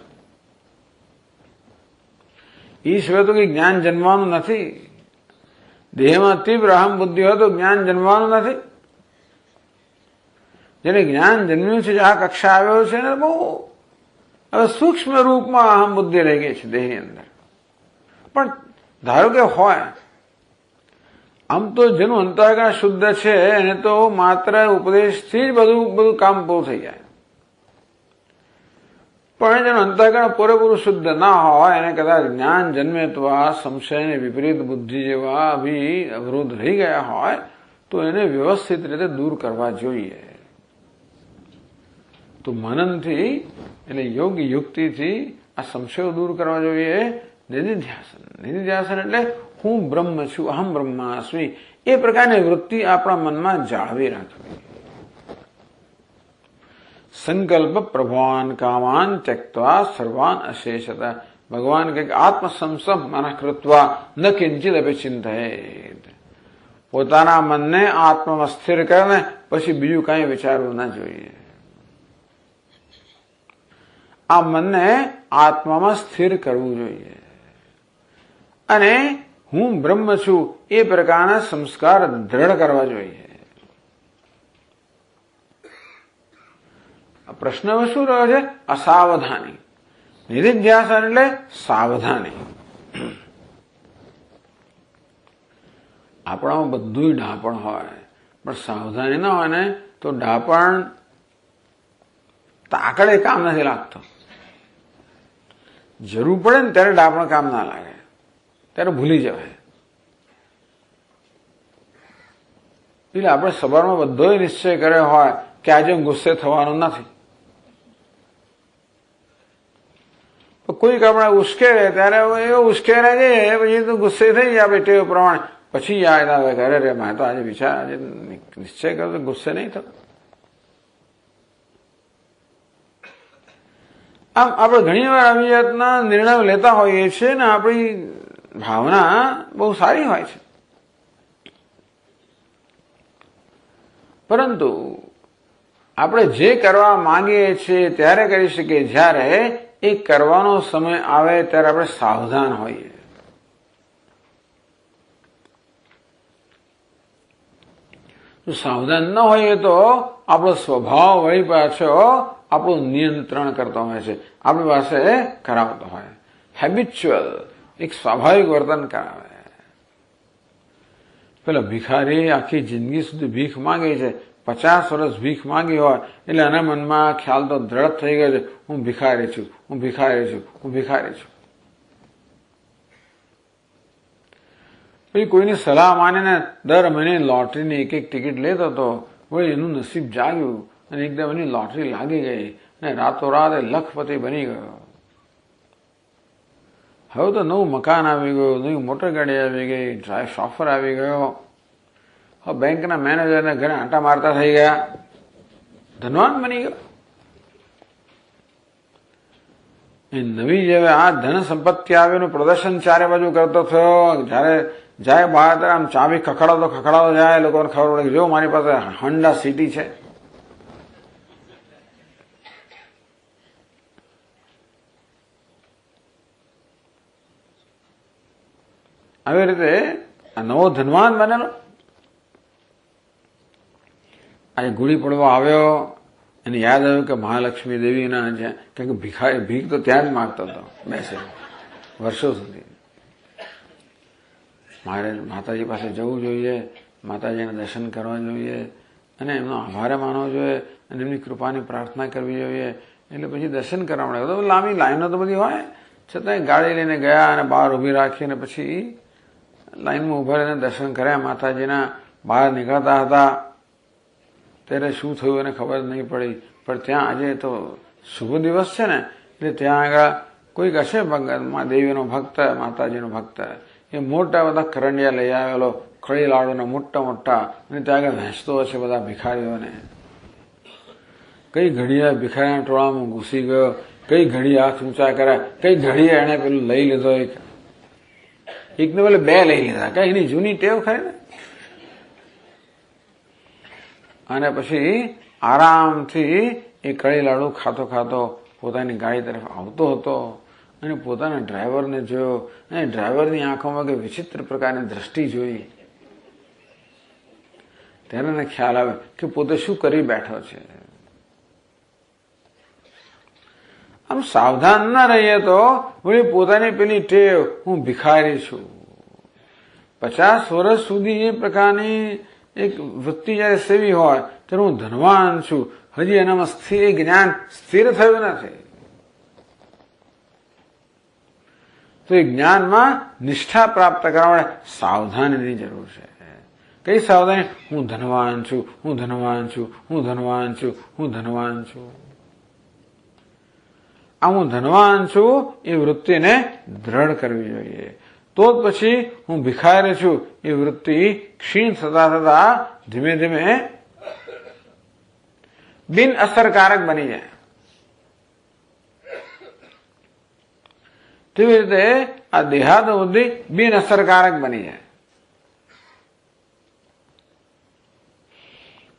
એ સિવાય તો કઈ જ્ઞાન જન્મવાનું નથી. દેહમાં તીવ્ર અહમ બુદ્ધિ હોય તો જ્ઞાન જન્મવાનું નથી. જેને જ્ઞાન જન્મ્યું છે, આ કક્ષા આવ્યો છે ને, બહુ હવે સૂક્ષ્મ રૂપમાં અહમ બુદ્ધિ રહી ગઈ છે દેહની અંદર. પણ ધારો કે હોય, આમ તો જેનું અંતઃકરણ શુદ્ધ છે એને તો માત્ર ઉપદેશથી જ બધું કામ પૂરું થઈ જાય. પણ જેનું અંતઃકરણ પૂરેપૂરું શુદ્ધ ના હોય, એને કદાચ જ્ઞાન જન્મે તો આ સંશય અને વિપરીત બુદ્ધિ જેવા અવરોધ રહી ગયા હોય તો એને વ્યવસ્થિત રીતે દૂર કરવા જોઈએ. તો મનનથી એટલે યોગ્ય યુક્તિથી આ સંશયો દૂર કરવા જોઈએ. નિધિધ્યાસન એટલે હું બ્રહ્મ છું, અહમ બ્રહ્માસ્મિ, એ પ્રકારની વૃત્તિ આપણા મનમાં જાળવી રાખવી. સંકલ્પ પ્રભાવાન કામાન ત્યક્ત્વા સર્વાન અશેષતા ભગવાન કહે આત્મસંસમ મનઃ કૃત્વા ન કિંચિત અપી ચિંતયેત. પોતાના મનને આત્મામાં સ્થિર કરીને પછી બીજું કઈ વિચારવું ના જોઈએ. આ મનને આત્મામાં સ્થિર કરવું જોઈએ અને હું બ્રહ્મ છું એ પ્રકારના સંસ્કાર દ્રઢ કરવા જોઈએ. પ્રશ્ન શું રહ્યો છે? અસાવધાની. નિધિધ્યાસન એટલે સાવધાની. આપણામાં બધું ડાપણ હોય, પણ સાવધાની ના હોય ને તો ડાપણ તાકડે કામ નથી લાગતો. જરૂર પડે ને ત્યારે ડાપણ કામ ના લાગે, ત્યારે ભૂલી જવાય. એટલે આપણે સવારમાં બધો નિશ્ચય કર્યો હોય કે આજે ગુસ્સે થવાનું નથી, કોઈક આપણે ઉશ્કેરે ત્યારે એવો ઉશ્કેરે છે પછી તો ગુસ્સે થઈ જાય આપણે ટેવ પ્રમાણે. પછી યાદ આવે કે અરે રે મેં તો આજે વિચાર આજે નિશ્ચય કર્યો તો ગુસ્સે નહીં થતો. આમ આપણે ઘણી વાર આવી જાતના નિર્ણયો લેતા હોઈએ છીએ ને આપણી ભાવના બહુ સારી હોય છે, પરંતુ આપણે જે કરવા માંગીએ છીએ ત્યારે કરી શકીએ. જ્યારે એ કરવાનો સમય આવે ત્યારે આપણે સાવધાન હોઈએ. જો સાવધાન ન હોઈએ તો આપણો સ્વભાવ વળી પાછો આપણું નિયંત્રણ કરતો હોય છે, આપણી પાસે કરાવતો હોય. હેબિચ્યુઅલ એક સ્વાભાવિક વર્તન કરાવે. પેલા ભિખારી આખી જિંદગી સુધી ભીખ માંગે છે, 50 વર્ષ ભીખ માંગી હોય એટલે એના મનમાં ખ્યાલ તો દ્રઢ થઈ ગયો છે, હું ભિખારી છું, હું ભિખારી છું, હું ભિખારી છું. પછી કોઈની સલાહ માનીને દર મહિને લોટરીની એક ટિકિટ લેતો હતો. વળી એનું નસીબ જાગ્યું અને એકદમ એની લોટરી લાગી ગઈ અને રાતોરાત લખપતિ બની ગયો. હવે તો નવું મકાન આવી ગયું, નવી મોટરગાડી આવી ગઈ, ડ્રાઈવ શોફર આવી ગયો. હવે બેંકના મેનેજરને ઘરે આંટા મારતા થઈ ગયા, ધનવાન બની ગયો. એ નવી જે આ ધન સંપત્તિ આવ્યું પ્રદર્શન ચારે બાજુ કરતો થયો. જયારે જાય બહાર ત્યારે આમ ચાવી ખખડાવતો જાય, લોકોને ખબર પડે કે જો મારી પાસે હોન્ડા સિટી છે. આવી રીતે આ નવો ધનવાન બનેલો. આજે ગુડી પડવા આવ્યો એને યાદ આવ્યું કે મહાલક્ષ્મી દેવીના છે, કારણ કે ભીખ તો ત્યાં જ માગતો હતો બેસે વર્ષો સુધી. મારે માતાજી પાસે જવું જોઈએ, માતાજીના દર્શન કરવા જોઈએ અને એમનો આભાર માનવો જોઈએ અને એમની કૃપાની પ્રાર્થના કરવી જોઈએ. એટલે પછી દર્શન કરવા મળે તો લાંબી લાઈનો તો બધી હોય, છતાંય ગાડી લઈને ગયા અને બહાર ઊભી રાખીને પછી લાઈનમાં ઉભા રહીને દર્શન કર્યા માતાજીના. બહાર નીકળતા હતા ત્યારે શું થયું એને ખબર નહીં પડી, પણ ત્યાં આજે તો શુભ દિવસ છે ને એટલે ત્યાં આગળ કોઈક હશે દેવીનો ભક્ત, માતાજીનો ભક્ત, એ મોટા બધા કરંડિયા લઈ આવેલો, ખળી લાડુના મોટા અને ત્યાં આગળ વહેંચતો હશે બધા ભિખારીઓને. કઈ ઘડીએ ભિખારીના ટોળામાં ઘૂસી ગયો, કઈ ઘડીએ હાથ ઊંચા કર્યા, કઈ ઘડીએ એને પેલું લઈ લીધો, એકને પેલે 2 લઈ લીધા. કઈ એની જૂની ટેવ ખરી ને. અને પછી આરામથી એ કળી લાડુ ખાતો ખાતો પોતાની ગાડી તરફ આવતો હતો અને પોતાના ડ્રાઈવરને જોયો અને ડ્રાઈવરની આંખોમાં કે વિચિત્ર પ્રકારની દ્રષ્ટિ જોઈ. ત્યારે એને ખ્યાલ આવે કે પોતે શું કરી બેઠો છે. આમ સાવધાન ના રહીએ તો વળી પોતાની પેલી ટેવ હું ભિખારી છું. 50 વર્ષ સુધી એ પ્રકારની એક વૃત્તિ જયારે સેવી હોય ત્યારે હું ધનવાન છું, હજી એનામાં જ્ઞાન સ્થિર થયું નથી. તો એ જ્ઞાનમાં નિષ્ઠા પ્રાપ્ત કરવા માટે સાવધાનીની જરૂર છે. કઈ સાવધાની? હું ધનવાન છું, હું ધનવાન છું, હું ધનવાન છું, હું ધનવાન છું. આ હું ધનવાન છું એ વૃત્તિને દ્રઢ કરવી જોઈએ. તો જ પછી હું ભિખારી છું એ વૃત્તિ ક્ષીણ થતા થતા ધીમે ધીમે બિન અસરકારક બની જાય. તેવી રીતે આ દેહાદ બુદ્ધિ બિન અસરકારક બની જાય.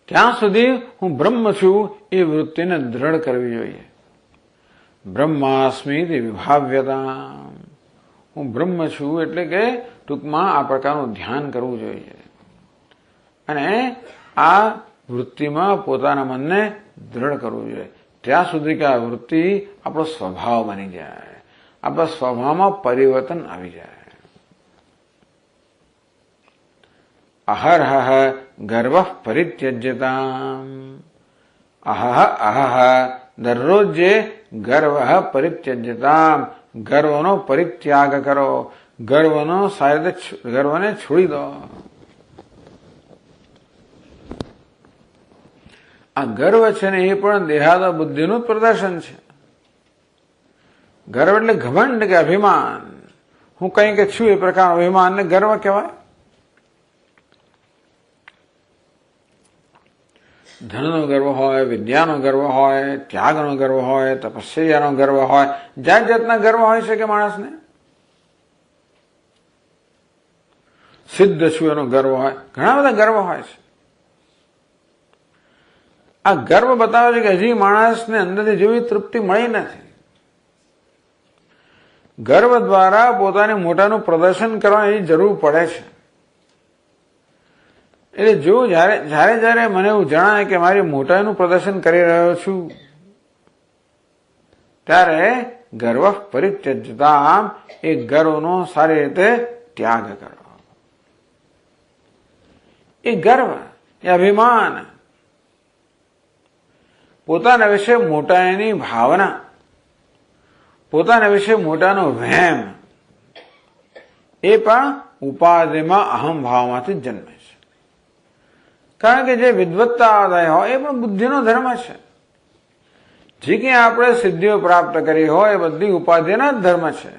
ત્યાં સુધી હું બ્રહ્મ છું એ વૃત્તિને દ્રઢ કરવી જોઈએ. બ્રહ્માસ્મિ વિભાવ્યતા, હું બ્રહ્મ છું એટલે કે ટૂંકમાં આ પ્રકારનું ધ્યાન કરવું જોઈએ અને આ વૃત્તિમાં પોતાના મનને દ્રઢ કરવું જોઈએ ત્યાં સુધી કે આ વૃત્તિ આપણો સ્વભાવ બની જાય, આપણા સ્વભાવમાં પરિવર્તન આવી જાય. અહરહ ગર્વ પરિત્યજ્યતામ, અહહ દરરોજ જે ગર્વ પરિત્યજ્યતામ, ગર્વનો પરિત્યાગ કરો, ગર્વને છોડી દો. આ ગર્વ છે ને એ પણ દેહાદ બુદ્ધિનું જ પ્રદર્શન છે. ગર્વ એટલે ઘમંડ કે અભિમાન, હું કંઈક છું એ પ્રકારનો અભિમાનને ગર્વ કહેવાય. ધનનો ગર્વ હોય, વિદ્યાનો ગર્વ હોય, ત્યાગનો ગર્વ હોય, તપસ્યાનો ગર્વ હોય, જાત જાતના ગર્વ હોય છે કે માણસને. સિદ્ધ છું એનો ગર્વ હોય, ઘણા બધા ગર્વ હોય છે. આ ગર્વ બતાવે છે કે હજી માણસને અંદરથી જેવી તૃપ્તિ મળી નથી. ગર્વ દ્વારા પોતાની મોટાનું પ્રદર્શન કરવાની જરૂર પડે છે. એટલે જો જ્યારે મને એવું જણાય કે મારી મોટાઈનું પ્રદર્શન કરી રહ્યો છું ત્યારે ગર્વ પરિત્યજ્યતા, એ ગર્વનો સારી રીતે ત્યાગ કરો. એ ગર્વ, એ અભિમાન, પોતાના વિશે મોટાઈની ભાવના, પોતાના વિશે મોટાનો વહેમ, એ પણ ઉપાધિમાં અહમ ભાવમાંથી જ જન્મે છે. કારણ કે જે વિદ્વત્તા આદાય હોય એ પણ બુદ્ધિનો ધર્મ છે. જે કંઈ આપણે સિદ્ધિઓ પ્રાપ્ત કરી હોય એ બધી ઉપાધિના જ ધર્મ છે.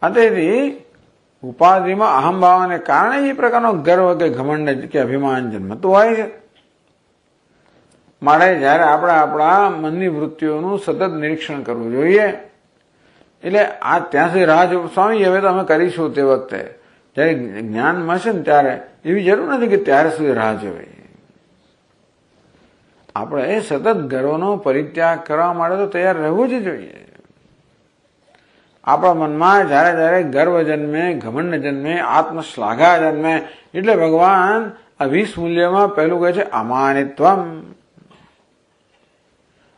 તેથી ઉપાધિમાં અહમ ભાવને કારણે એ પ્રકારનો ગર્વ કે ઘમંડ કે અભિમાન જન્મતું હોય છે. માટે જયારે આપણે આપણા મનની વૃત્તિઓનું સતત નિરીક્ષણ કરવું જોઈએ. એટલે આ ત્યાં સુધી રાહ સ્વામી હવે તો અમે કરીશું તે વખતે જયારે જ્ઞાન મળશે ને ત્યારે એવી જરૂર નથી કે ત્યારે સુધી રાહ જોવી. આપણે સતત ગર્વનો પરિત્યાગ કરવા માટે તો તૈયાર રહેવું જ જોઈએ. આપણા મનમાં જયારે ગર્વ જન્મે, ઘમંડ જન્મે, આત્મશ્લાઘા જન્મે એટલે ભગવાન આ 20 મૂલ્યમાં પહેલું કહે છે અમાનિત્વમ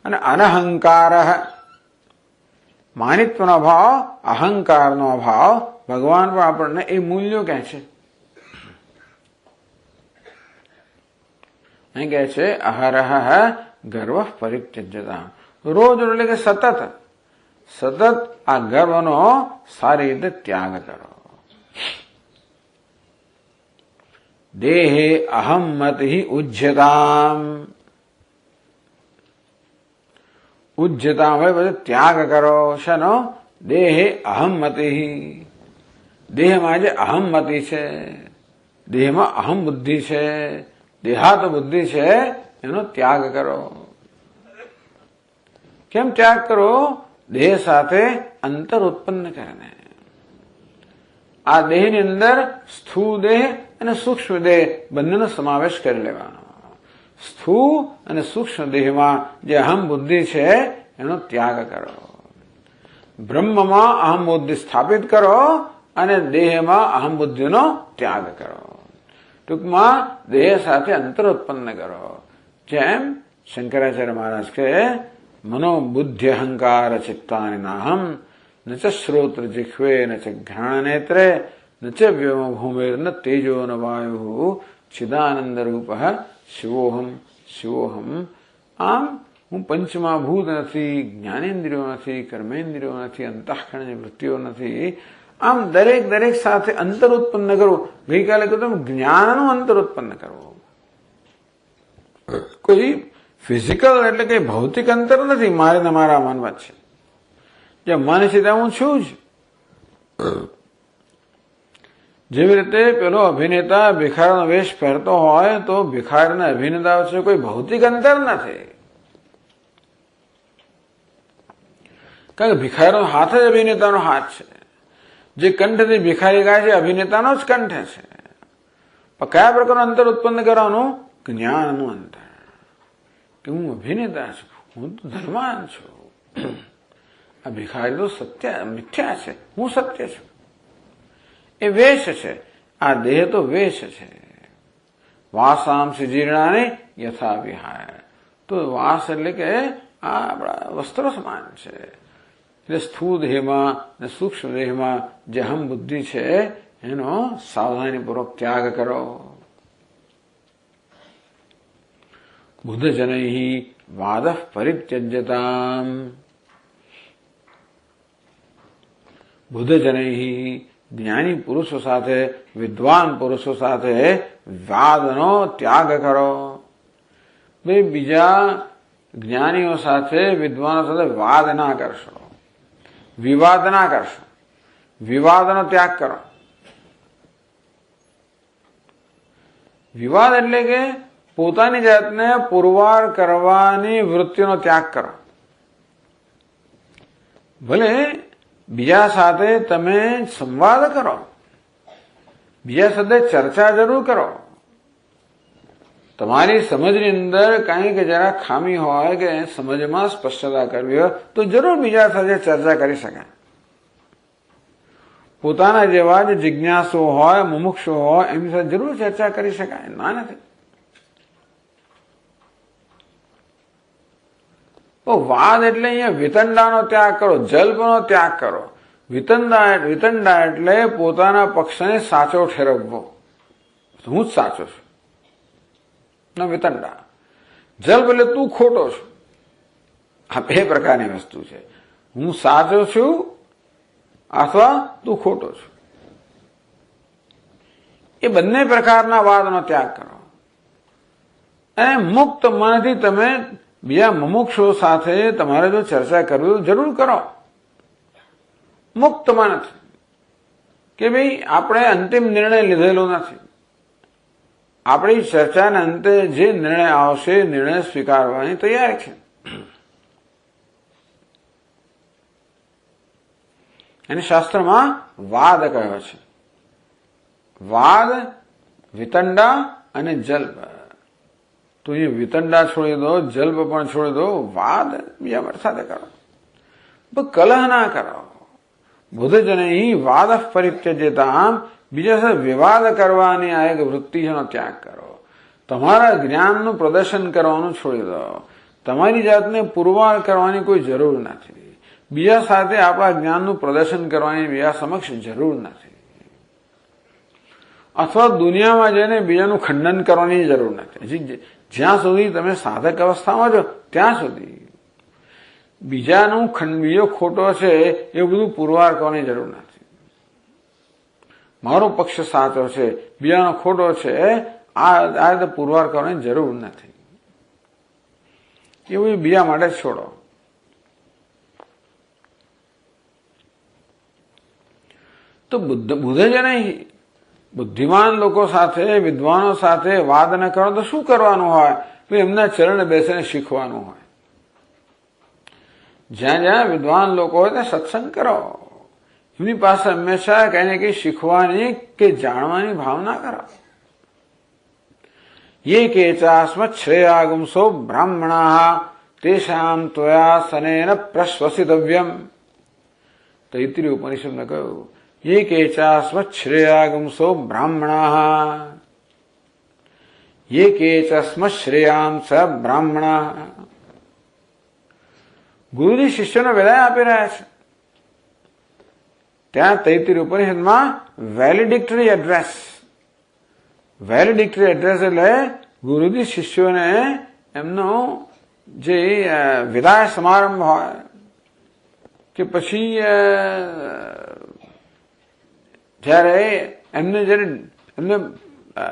અને અનહંકાર. માનિત્વનો અભાવ, અહંકારનો અભાવ, ભગવાન પણ આપણને એ મૂલ્યો કહે છે. અહીં કહે છે અહરહ ગર્વ પરિત્યજ્યતા, રોજ એટલે કે સતત આ ગર્વનો સારી રીતે ત્યાગ કરો. દેહે અહમ મતિ ઉજ્યતામ, ઉજ્જતા હોય બધું ત્યાગ કરો. શાનો? દેહે અહમમતિ, દેહમાં જે અહમમતિ છે, દેહમાં અહમ બુદ્ધિ છે, દેહાત બુદ્ધિ છે, એનો ત્યાગ કરો. કેમ ત્યાગ કરો? દેહ સાથે અંતર ઉત્પન્ન કરીને. આ દેહની અંદર સ્થૂળ દેહ અને સૂક્ષ્મ દેહ બંનેનો સમાવેશ કરી લેવાનો. સ્થૂળ અને સૂક્ષ્મ દેહમાં જે અહમ બુદ્ધિ છે એનો ત્યાગ કરો. બ્રહ્મમાં અહમ બુદ્ધિ સ્થાપિત કરો અને દેહમાં અહમ બુદ્ધિનો ત્યાગ કરો. ટૂંકમાં દેહ સાથે અંતર ઉત્પન્ન કરો. જેમ શંકરાચાર્ય મહારાજ કે મનોબુદ્ધિ અહંકાર ચિત્તાનિ નાહમ ન ચ શ્રોત્ર જિહ્વે ન ચ ઘ્રાણનેત્રે ન ચ વ્યોમ ભૂમિર ન તેજો ન વાયુ ચિદાનંદ રૂપ શિવોહમ શિવોહમ. આમ હું પંચમહાભૂત નથી, જ્ઞાનેન્દ્રિયો નથી, કર્મેન્દ્રિયો નથી, અંતઃકરણની વૃત્તિઓ નથી. આમ દરેક સાથે અંતર ઉત્પન્ન કરવું. ગઈકાલે કહ્યું જ્ઞાનનું અંતર ઉત્પન્ન કરવું. કોઈ ફિઝિકલ એટલે કઈ ભૌતિક અંતર નથી મારે ને મારા મન વચ્ચે. જે મન છે ત્યાં હું છું જ. જેવી રીતે પેલો અભિનેતા ભિખારીનો વેશ પહેરતો હોય તો ભિખારીના અભિનેતા વચ્ચે કોઈ ભૌતિક અંતર નથી. કારણ કે ભિખારીનો હાથ જ અભિનેતાનો હાથ છે. જે કંઠથી ભિખારી ગાય છે અભિનેતાનો જ કંઠ છે. પણ કયા પ્રકારનું અંતર ઉત્પન્ન કરવાનું? જ્ઞાનનું અંતર, કે હું અભિનેતા છું, હું તો ધર્માન છું. આ ભિખારી તો સત્ય મિથ્યા છે, હું સત્ય છું. એ વેશ છે, આ દેહ તો વેશ છે. વાસાંસી જીર્ણાની યથા વિહાય. તો વાસ એટલે કે આ આપણા વસ્ત્રો સમાન છે. એટલે સ્થૂળ દેહમાં અને સૂક્ષ્મ દેહમાં જે અહમ બુદ્ધિ છે એનો સાવધાનીપૂર્વક ત્યાગ કરો. બુદ્ધજનૈ વાદ પરિત્યજ્યતામ. બુદ્ધજનૈ જ્ઞાની પુરુષો સાથે, વિદ્વાન પુરુષો સાથે વાદનો ત્યાગ કરો. ભાઈ બીજા જ્ઞાનીઓ સાથે, વિદ્વાનો સાથે વાદ ના કરશો, વિવાદ ના કરશો. વિવાદનો ત્યાગ કરો. વિવાદ એટલે કે પોતાની જાતને પુરવાર કરવાની વૃત્તિનો ત્યાગ કરો. ભલે બીજા સાથે તમે સંવાદ કરો, બીજા સાથે ચર્ચા જરૂર કરો. તમારી સમજની અંદર કંઈક જરા ખામી હોય કે સમજમાં સ્પષ્ટતા કરવી હોય તો જરૂર બીજા સાથે ચર્ચા કરી શકાય. પોતાના જેવા જ જિજ્ઞાસુ હોય, મુમુક્ષુ હોય એમની સાથે જરૂર ચર્ચા કરી શકાય, ના નથી. તો વાદ એટલે અહીંયા વિતંડાનો ત્યાગ કરો, જલ્પનો ત્યાગ કરો. વિતંડા એટલે પોતાના પક્ષને સાચો ઠેરવવો, હું જ સાચો છું, ના વિતંડા. જલ્પ એટલે તું ખોટો છું. આ બે પ્રકારની વસ્તુ છે. હું સાચો છું અથવા તું ખોટો છું. એ બંને પ્રકારના વાદનો ત્યાગ કરો. અને મુક્ત મનથી તમે બીજા મુમુક્ષો સાથે તમારે જો ચર્ચા કરવી તો જરૂર કરો. મુક્ત મનથી, કે ભાઈ આપણે અંતિમ નિર્ણય લીધેલો નથી. આપણી ચર્ચાના અંતે જે નિર્ણય આવશે નિર્ણય સ્વીકારવાની તૈયારી છે. એને શાસ્ત્રમાં વાદ કહ્યો છે. વાદ, વિતંડા અને જલ્પ. તો એ વિતંડા છોડી દો, જલ્પ પણ છોડી દો, વાદ બીજા સાથે કરો, કલહ ના કરો. બુદ્ધજનૈ વાદ પરિત્યજ્યતામ. બીજા સાથે વિવાદ કરવાની આ એક વૃત્તિનો ત્યાગ કરો. તમારા જ્ઞાનનું પ્રદર્શન કરવાનું છોડી દો. તમારી જાતને પુરવાર કરવાની કોઈ જરૂર નથી. બીજા સાથે આપણા જ્ઞાનનું પ્રદર્શન કરવાની બીજા સમક્ષ જરૂર નથી. અથવા દુનિયામાં જઈને બીજાનું ખંડન કરવાની જરૂર નથી. જ્યાં સુધી તમે સાધક અવસ્થામાં છો ત્યાં સુધી બીજાનું બીજો ખોટો છે એ બધું પુરવાર કરવાની જરૂર નથી. મારો પક્ષ સાચો છે, બીજાનો ખોટો છે, આ રીતે પુરવાર કરવાની જરૂર નથી. એ બધું બીજા માટે છોડો. તો બુદ્ધજનૈ બુદ્ધિમાન લોકો સાથે, વિદ્વાનો સાથે વાદ ન કરો તો શું કરવાનું હોય? એમના ચરણ બેસીને શીખવાનું હોય. જ્યાં જ્યાં વિદ્વાન લોકો હોય ત્યાં સત્સંગ કરો. એમની પાસે હંમેશા કઈ ને કઈ શીખવાની કે જાણવાની ભાવના કરો. યે કેચાસ્મત શ્રેયાગુંસો બ્રાહ્મણા તેષામ ત્વયા સનેન પ્રશ્વસિતવ્યમ. તૈત્રીય ઉપનિષદમાં કહ્યું, યે કેચાસ્મત શ્રેયાગુંસો બ્રાહ્મણા, યે કેચસ્મત શ્રેયામ સ બ્રાહ્મણા. ગુરુજી શિષ્યોને વિદાય આપી રહ્યા છે. ત્યાં તૈત્રીય ઉપનિષદમાં વેલિડિક્ટરી એડ્રેસ. વેલિડિક્ટરી એડ્રેસ એટલે ગુરુજી શિષ્યોને એમનો જે વિદાય સમારંભ હોય કે પછી જયારે એમને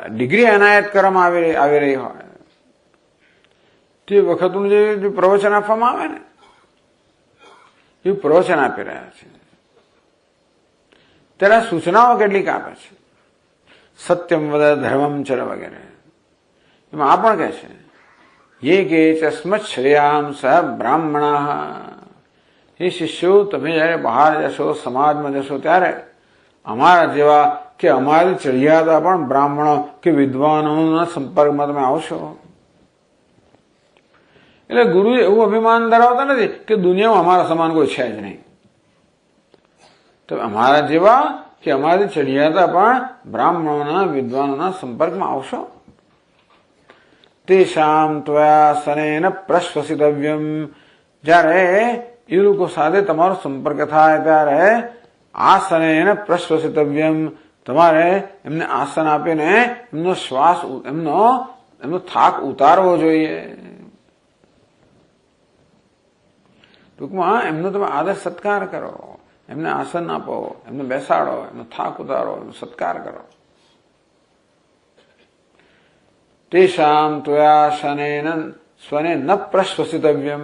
ડિગ્રી એનાયત કરવામાં આવી રહી હોય તે વખતનું જે પ્રવચન આપવામાં આવે ને એ પ્રવચન આપી રહ્યા છે. ત્યારે સૂચનાઓ કેટલીક આપે છે. સત્યમ વદ ધર્મમ ચર વગેરે. એમાં આ પણ કહે છે, યે કેચસ્મત શ્રેયામ સ બ્રાહ્મણા. હે શિષ્યો, તમે જયારે બહાર જશો, સમાજમાં જશો, ત્યારે અમારા જેવા કે અમારી ચડિયાતા પણ બ્રાહ્મણો કે વિદ્વાનોના સંપર્કમાં તમે આવશો. એટલે ગુરુ એવું અભિમાન ધરાવતા નથી કે દુનિયામાં અમારા સમાન કોઈ છે જ નહીં. તો અમારા જેવા કે અમારી ચડિયાતા પણ બ્રાહ્મણોના વિદ્વાનોના સંપર્કમાં આવશો. તેષામ ત્વયા સનેન પ્રશ્વસિતવ્યમ, જ્યારે એ લોકો સાથે તમારો સંપર્ક થાય ત્યારે આસનેન પ્રશ્વસિતવ્યમ, તમારે એમને આસન આપીને એમનો શ્વાસ એમનો થાક ઉતારવો જોઈએ. ટૂંકમાં એમનો તમે આદર સત્કાર કરો, એમને આસન આપો, એમને બેસાડો, એમનો થાક ઉતારો, એમનો સત્કાર કરો. તેષામ ત્વયા સ્વને ન પ્રશ્વસિતવ્યમ.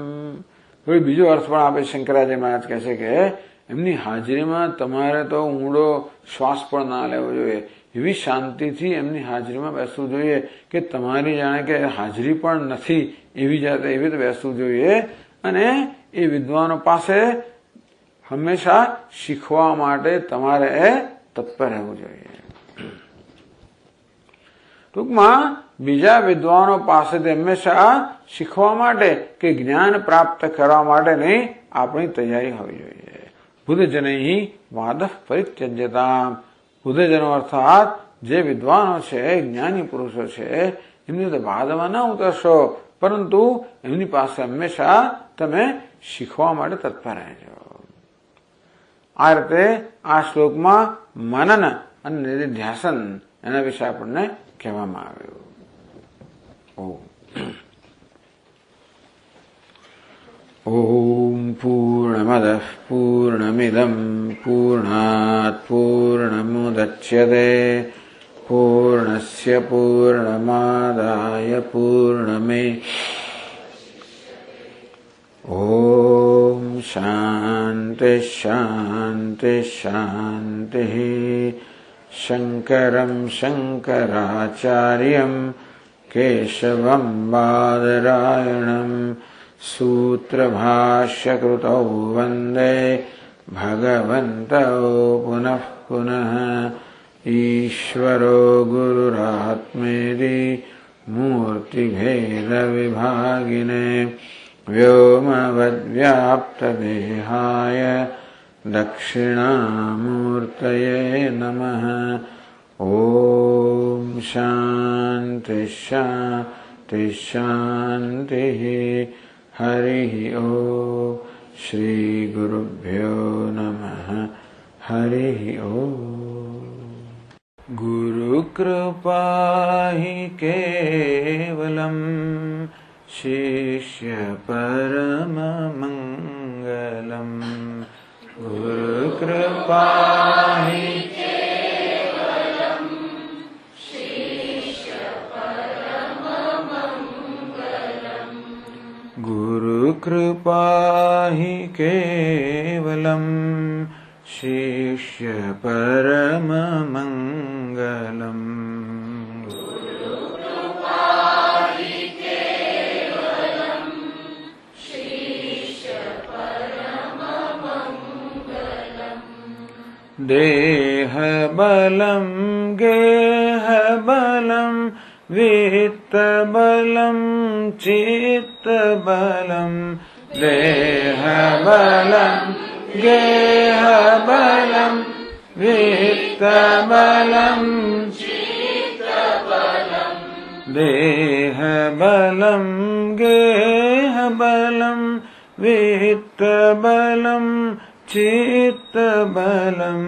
બીજો અર્થ પણ આપે શંકરાચાર્ય મહારાજ કહે છે કે એમની હાજરીમાં તમારે તો ઊંડો શ્વાસ પણ ના લેવો જોઈએ. એવી શાંતિથી એમની હાજરીમાં બેસવું જોઈએ કે તમારી જાણે કે હાજરી પણ નથી એવી જાતે એવી રીતે બેસવું જોઈએ. અને એ વિદ્વાનો પાસે હંમેશા શીખવા માટે તમારે તત્પર રહેવું જોઈએ. ટૂંકમાં બીજા વિદ્વાનો પાસેથી હંમેશા શીખવા માટે કે જ્ઞાન પ્રાપ્ત કરવા માટેની આપણી તૈયારી હોવી જોઈએ. બુદ્ધજનૈ વાદ પરિત્યજ્યતા. બુદ્ધજનો અર્થાત જે વિદ્વાનો છે, જ્ઞાની પુરુષો છે, એમની તો વાદમાં ન ઉતરશો, પરંતુ એમની પાસે હંમેશા તમે શીખવા માટે તત્પર રહેજો. આ રીતે આ શ્લોકમાં મનન અને નિધિધ્યાસન એના વિશે આપણને કહેવામાં આવ્યું. ઓમ પૂર્ણમદઃ પૂર્ણમિદં પૂર્ણાત પૂર્ણમુદચ્યતે પૂર્ણસ્ય પૂર્ણમાદાય પૂર્ણમેવાવશિષ્યતે. ઓમ શાંતિ શાંતિ શાંતિ. શંકરં શંકરાચાર્યં કેશવં બાદરાયણં સૂત્રભાષ્યકૃતૌ વંદે ભગવन्तૌ પુનઃ પુનઃ. ઈશ્વરો ગુરુરાત્મેતિ મૂર્તિભેદવિભાગિને વ્યોમવદ્વ્યાપ્તદેહાય દક્ષિણામૂર્તયે નમઃ. ઓમ શાંતિ શાંતિ શાંતિ. હરિ ઓમ. શ્રી ગુરુભ્યો નમઃ. હરિ ઓમ. ગુરુકૃપા હિ કેવલમ શિષ્ય પરમમંગલમ. ગુરુકૃપા હિ કેવલમ શિષ્ય પરમમંગલમ. ગુરુકૃપા હિ કેવલમ શિષ્ય પરમમંગલમ. देहबलं गेहबलं वित्तबलं चित्तबलं. देहबलं गेहबलं वित्तबलं चित्तबलं. देहबलं गेहबलं वित्तबलं चित्तबलं.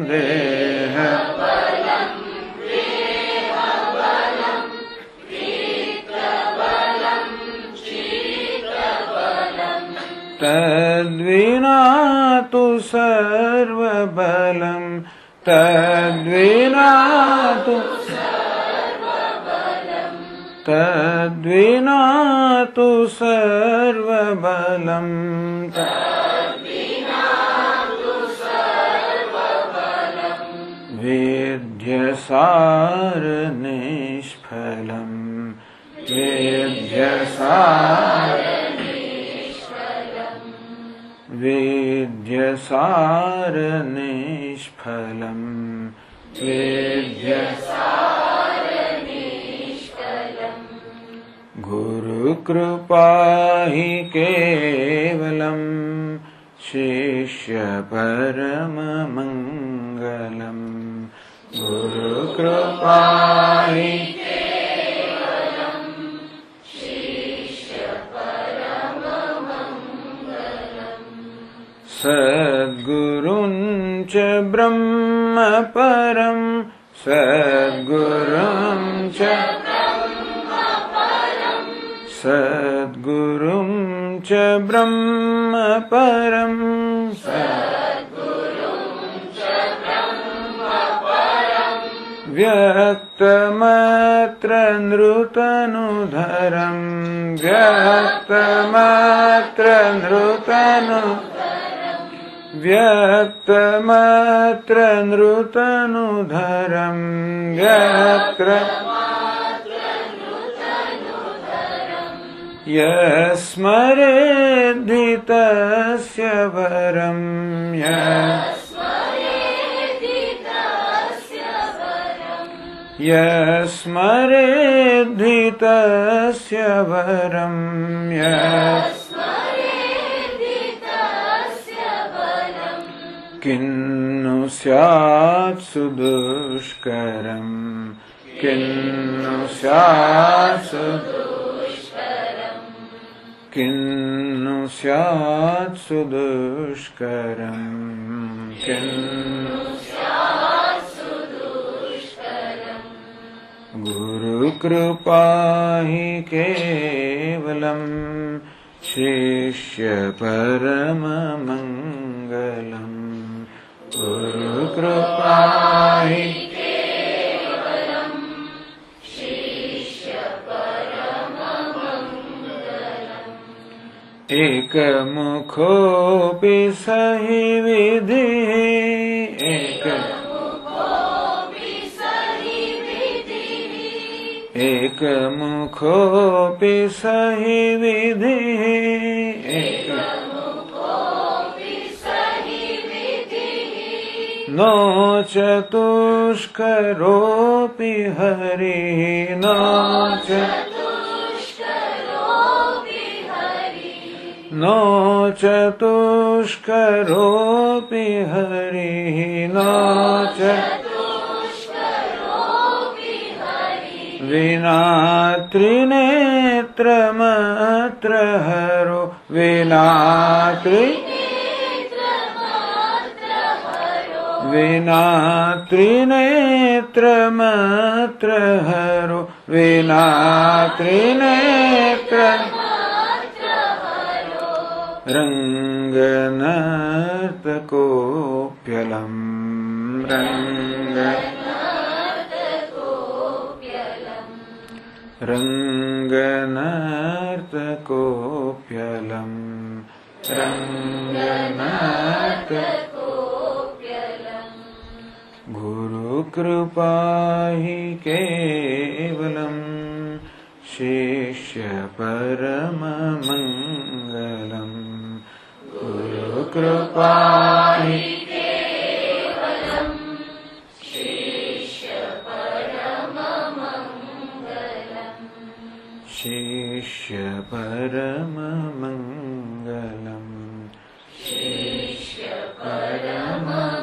देहबलं गेहबलं वित्तबलं चित्तबलं. तद्विना तु सर्वबलं. तद्विना तु सर्वबलं. तद्विना तु सर्वबलं. वेद्यसारनिष्फलं. वेद्यसारनिष्फलं. सार निष्फलम् गुरुकृपा हि केवलम् शिष्य परममङ्गलम् गुरुकृपा हि सद्गुरुं च ब्रह्म परं सद्गुरुं च ब्रह्म परं व्यक्तमात्र नृतनुधरं व्यक्तमात्र नृतनुधरं यस्मरेद्धि तस्य वरं यस्मरेद्धि तस्य वरं किन्नु स्यात् सुदुष्करं किन्नु स्यात् सुदुष्करं गुरुकृपा हि केवलम् शिष्य परममङ्गलम् गुरुकृपा हि एकमुखोऽपि सहि विधिः एकमुखोऽपि सहि विधिः नो चतुष्करोऽपि हरिः नो चतुष्करोऽपि हरिः विना त्रिनेत्रमत्र हरो विना त्रिनेत्रमत्र हरो विना त्रिनेत्र रङ्गनर्तकोऽप्यलम् रङ्गनर्तकोऽप्यलम् गुरुकृपा हि केवलम् शिष्य परममङ्गलम् गुरुकृपा हि शिष्य परममङ्गलम् शिष्य परममङ्गलम्